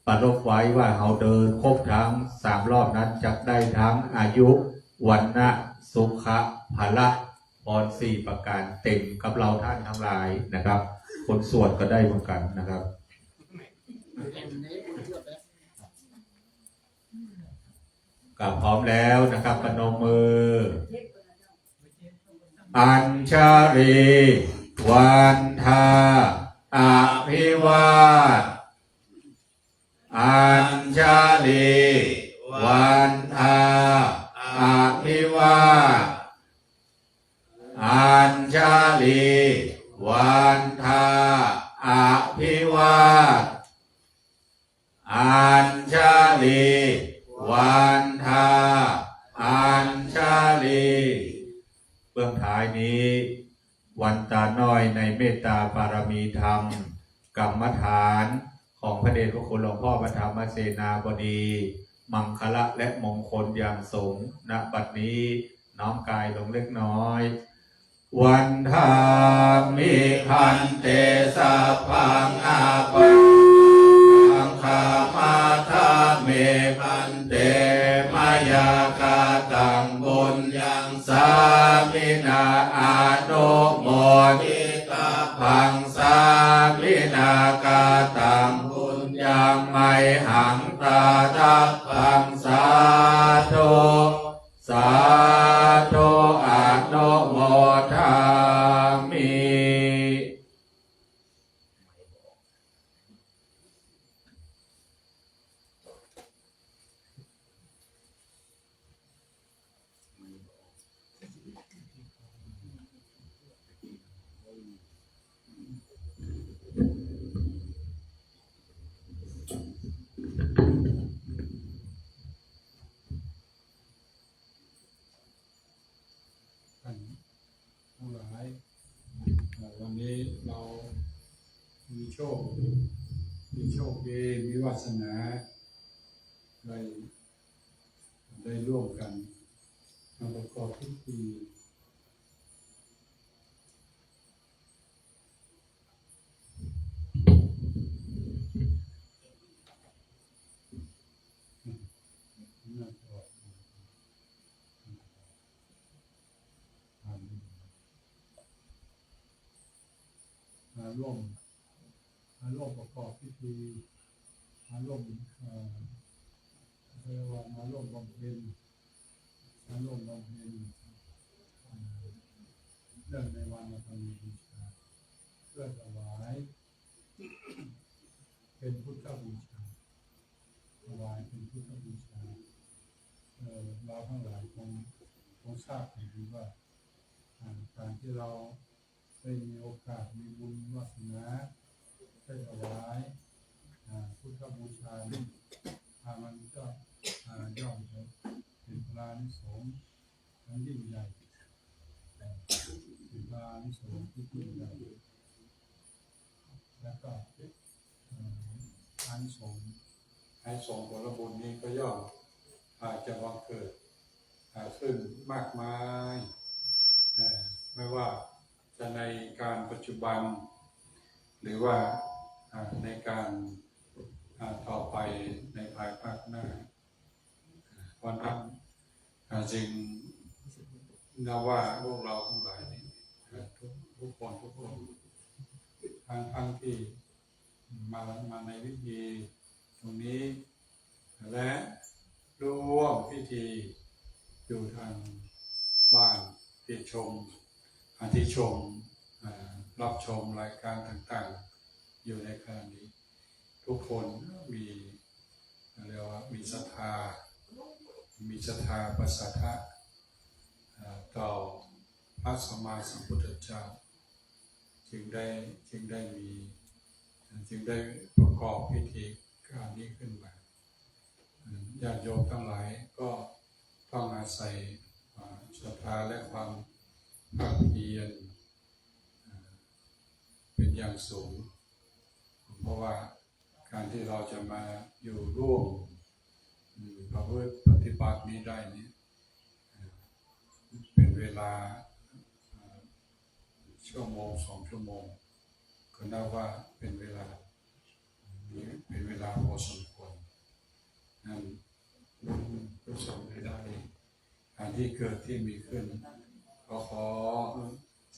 ปรารภไว้ว่าเราเดินครบทั้ง3 รอบนั้นจะได้ทั้งอายุวันนะสุขะภละปอน4 ประการเต็มกับเราท่านทั้งหลายนะครับคนสวดก็ได้เหมือนกันนะครับกับพร้อมแล้วนะครับปนมมืออัญชลีวันทาอภิวาทอัญชลีวันทาอภิวาทอัญชลีวันทาอภิวาทอัญชลีวันทาอัญชลีเบื้องท้ายนี้วันตาน้อยในเมตตาบารมีธรรมกรรมฐานของพระเดชพระคุณหลวงพ่อพระธรรมเสนาบดีมังคละและมงคลอย่างสูงณบัดนี้น้อมกายลงเล็กน้อยวันทามิพันเตสัพพังอาปังคามาธาเมพันเตมายากาตังบุญยังสามินาอาโนโมทิตาพังสามินากาตังบุญยังไมหังตาทัพพังสาธุสาธุอนุโมทามิ ท่านทั้งหลายวันนี้เรามีโชคดีมีวาสนาได้ร่วมกันมาประกอบพิธีมาร่วมประกอบพิธีมาร่วมเรียกว่ามาร่วมบำเพ็ญเรื่องในวันมาทำบูชาเพื่อถวายเป็นพุทธบูชาถวายเป็นพุทธบูชาเราทั้งหลายคงทราบดีว่าการที่เราได้มีโอกาสมีบุญวาสนาได้ถวายพุทธบูชามันก็ย่อมจะเป็นพระนิสงส์ทั้งยิ่งใหญ่เป็นพระนิสงส์ที่ยิ่งใหญ่แล้วก็อานิสงส์ผลบุญนี้ก็ย่อมจะบังเกิดขึ้นมากมาย ไม่ว่าจะในการปัจจุบัน หรือว่าในการต่อไปในภายภาคหน้าเพราะนั้นจึงนับว่าพวกเราทั้งหลายนี้ทุกคนทั้งที่มาในพิธีตรงนี้และร่วมพิธีอยู่ทางบ้านที่ชมรับชมรายการต่างๆอยู่ในขณะนี้ทุกคนมีเรียกว่ามีศรัทธาประสาทะต่อพระสัมมาสัมพุทธเจ้าจึงได้ประกอบพิธีการนี้ขึ้นมาญาติโยมทั้งหลายก็ต้องอาศัยศรัทธาและความภาคเพียรเป็นอย่างสูงเพราะว่าการที่เราจะมาอยู่ร่วมประพฤติปฏิบัตินี้ได้นี้เป็นเวลาชั่วโมง2 ชั่วโมงก็นับว่าเป็นเวลาพอสมควรนั่นผู้ชมได้การที่เกิดที่มีขึ้นก็ขอ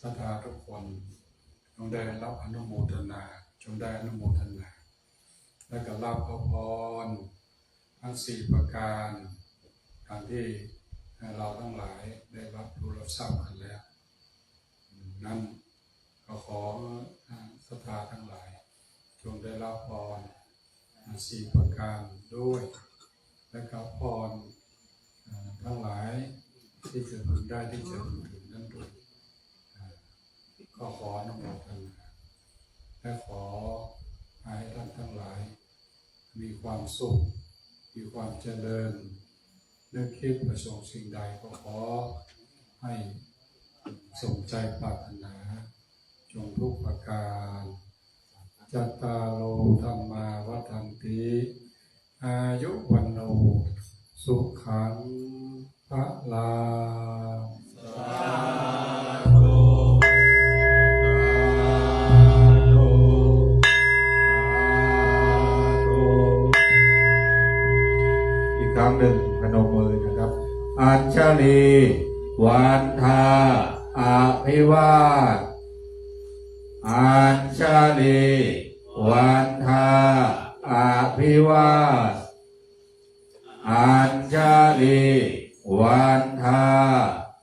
ศรัทธาทุกคนจงได้รับอนุโมทนาและก็รับพระพรทั้ง4 ประการการที่เราทั้งหลายได้รับรู้รับทราบกันแล้วนั้นก็ขอศรัทธาทั้งหลายจงได้รับพร4 ประการด้วยและก็พรทั้งหลายที่จะพึงได้ที่จะพึงถึงนั้นด้วยก็ขออนุโมทนาและขอให้ท่านทั้งหลายมีความสุขมีความเจริญนึกคิดประสงค์สิ่งใดก็ขอให้สมใจปรารถนาจงทุกประการจัตตาโลธรรมาวัฏันติอายุวันโนสุขังพลาครั้งหนึ่งพนมมือนะครับอัญชลีวันทาอาภิวาทอัญชลีวันทาอาภิวาทอัญชลีวันทา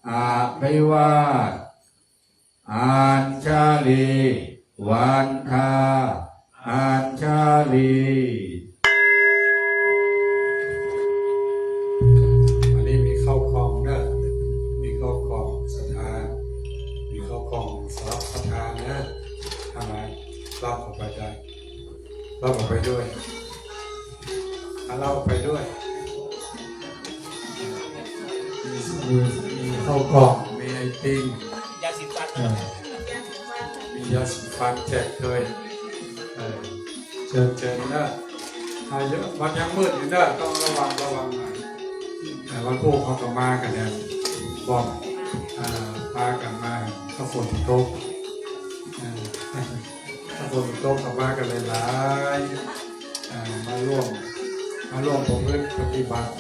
อาภิวาทอัญชลีวันทาอัญชลีเข้าคลองนะมีเข้าคลองศรัทธามีเข้าคลองสำหรับศรัทธานะทำไมรับออกไปได้รับออกไปด้วยเราไปด้วยมีเข้าคลองมีไอติมยาสีฟันมียาสีฟันแจกเลยเจอนะเยอะวันยังมืดอยู่นะต้องระวังหน่อยวันพวกเขาก็มากันเนี่ยบอกพากันมาถ้าฝนตกก็มากันเลยหลายมาร่วมประพฤติปฏิบัติ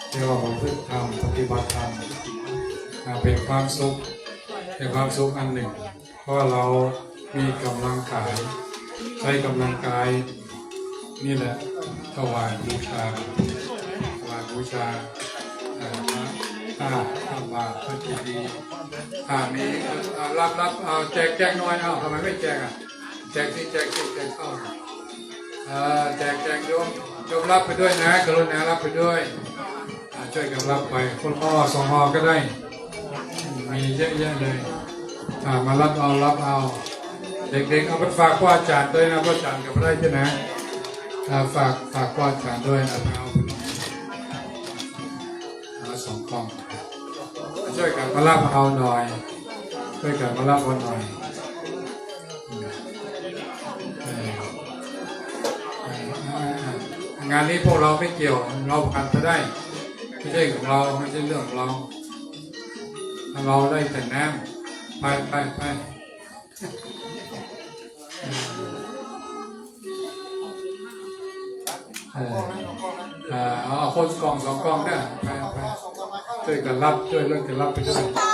เรียกว่าประพฤติธรรมปฏิบัติธรรมเป็นความสุขอันหนึ่งเพราะเรามีกำลังกายใช้กำลังกายนี่แหละถวายบูชาถ้าว่าพระจิตดีถ้ามีรับเอาแจกหน่อยเอาทำไมไม่แจกแจกเข้าแจกโยมรับไปด้วยนะกรุณารับไปด้วยช่วยกันรับไปคนห่อ2 ห่อก็ได้มีเยอะแยะเลยมารับเอาเด็กๆเอาไปฝากพ่ออาจารย์ด้วยนะพ่ออาจารย์กับได้ใช่ไหมฝากพ่ออาจารย์ด้วยนะเอา2 กล่องช่วยกันมารับเอาหน่อยงานนี้พวกเราไม่เกี่ยวเราผ่านไปได้ไม่ใช่ของเราไม่ใช่เรื่องของเราถ้าเราได้แต่น้ำ ไปเอาคนกล่อง2 กล่องเนี่ยไปช่วยกันรับช่วยเลิกกันรับไปด้วย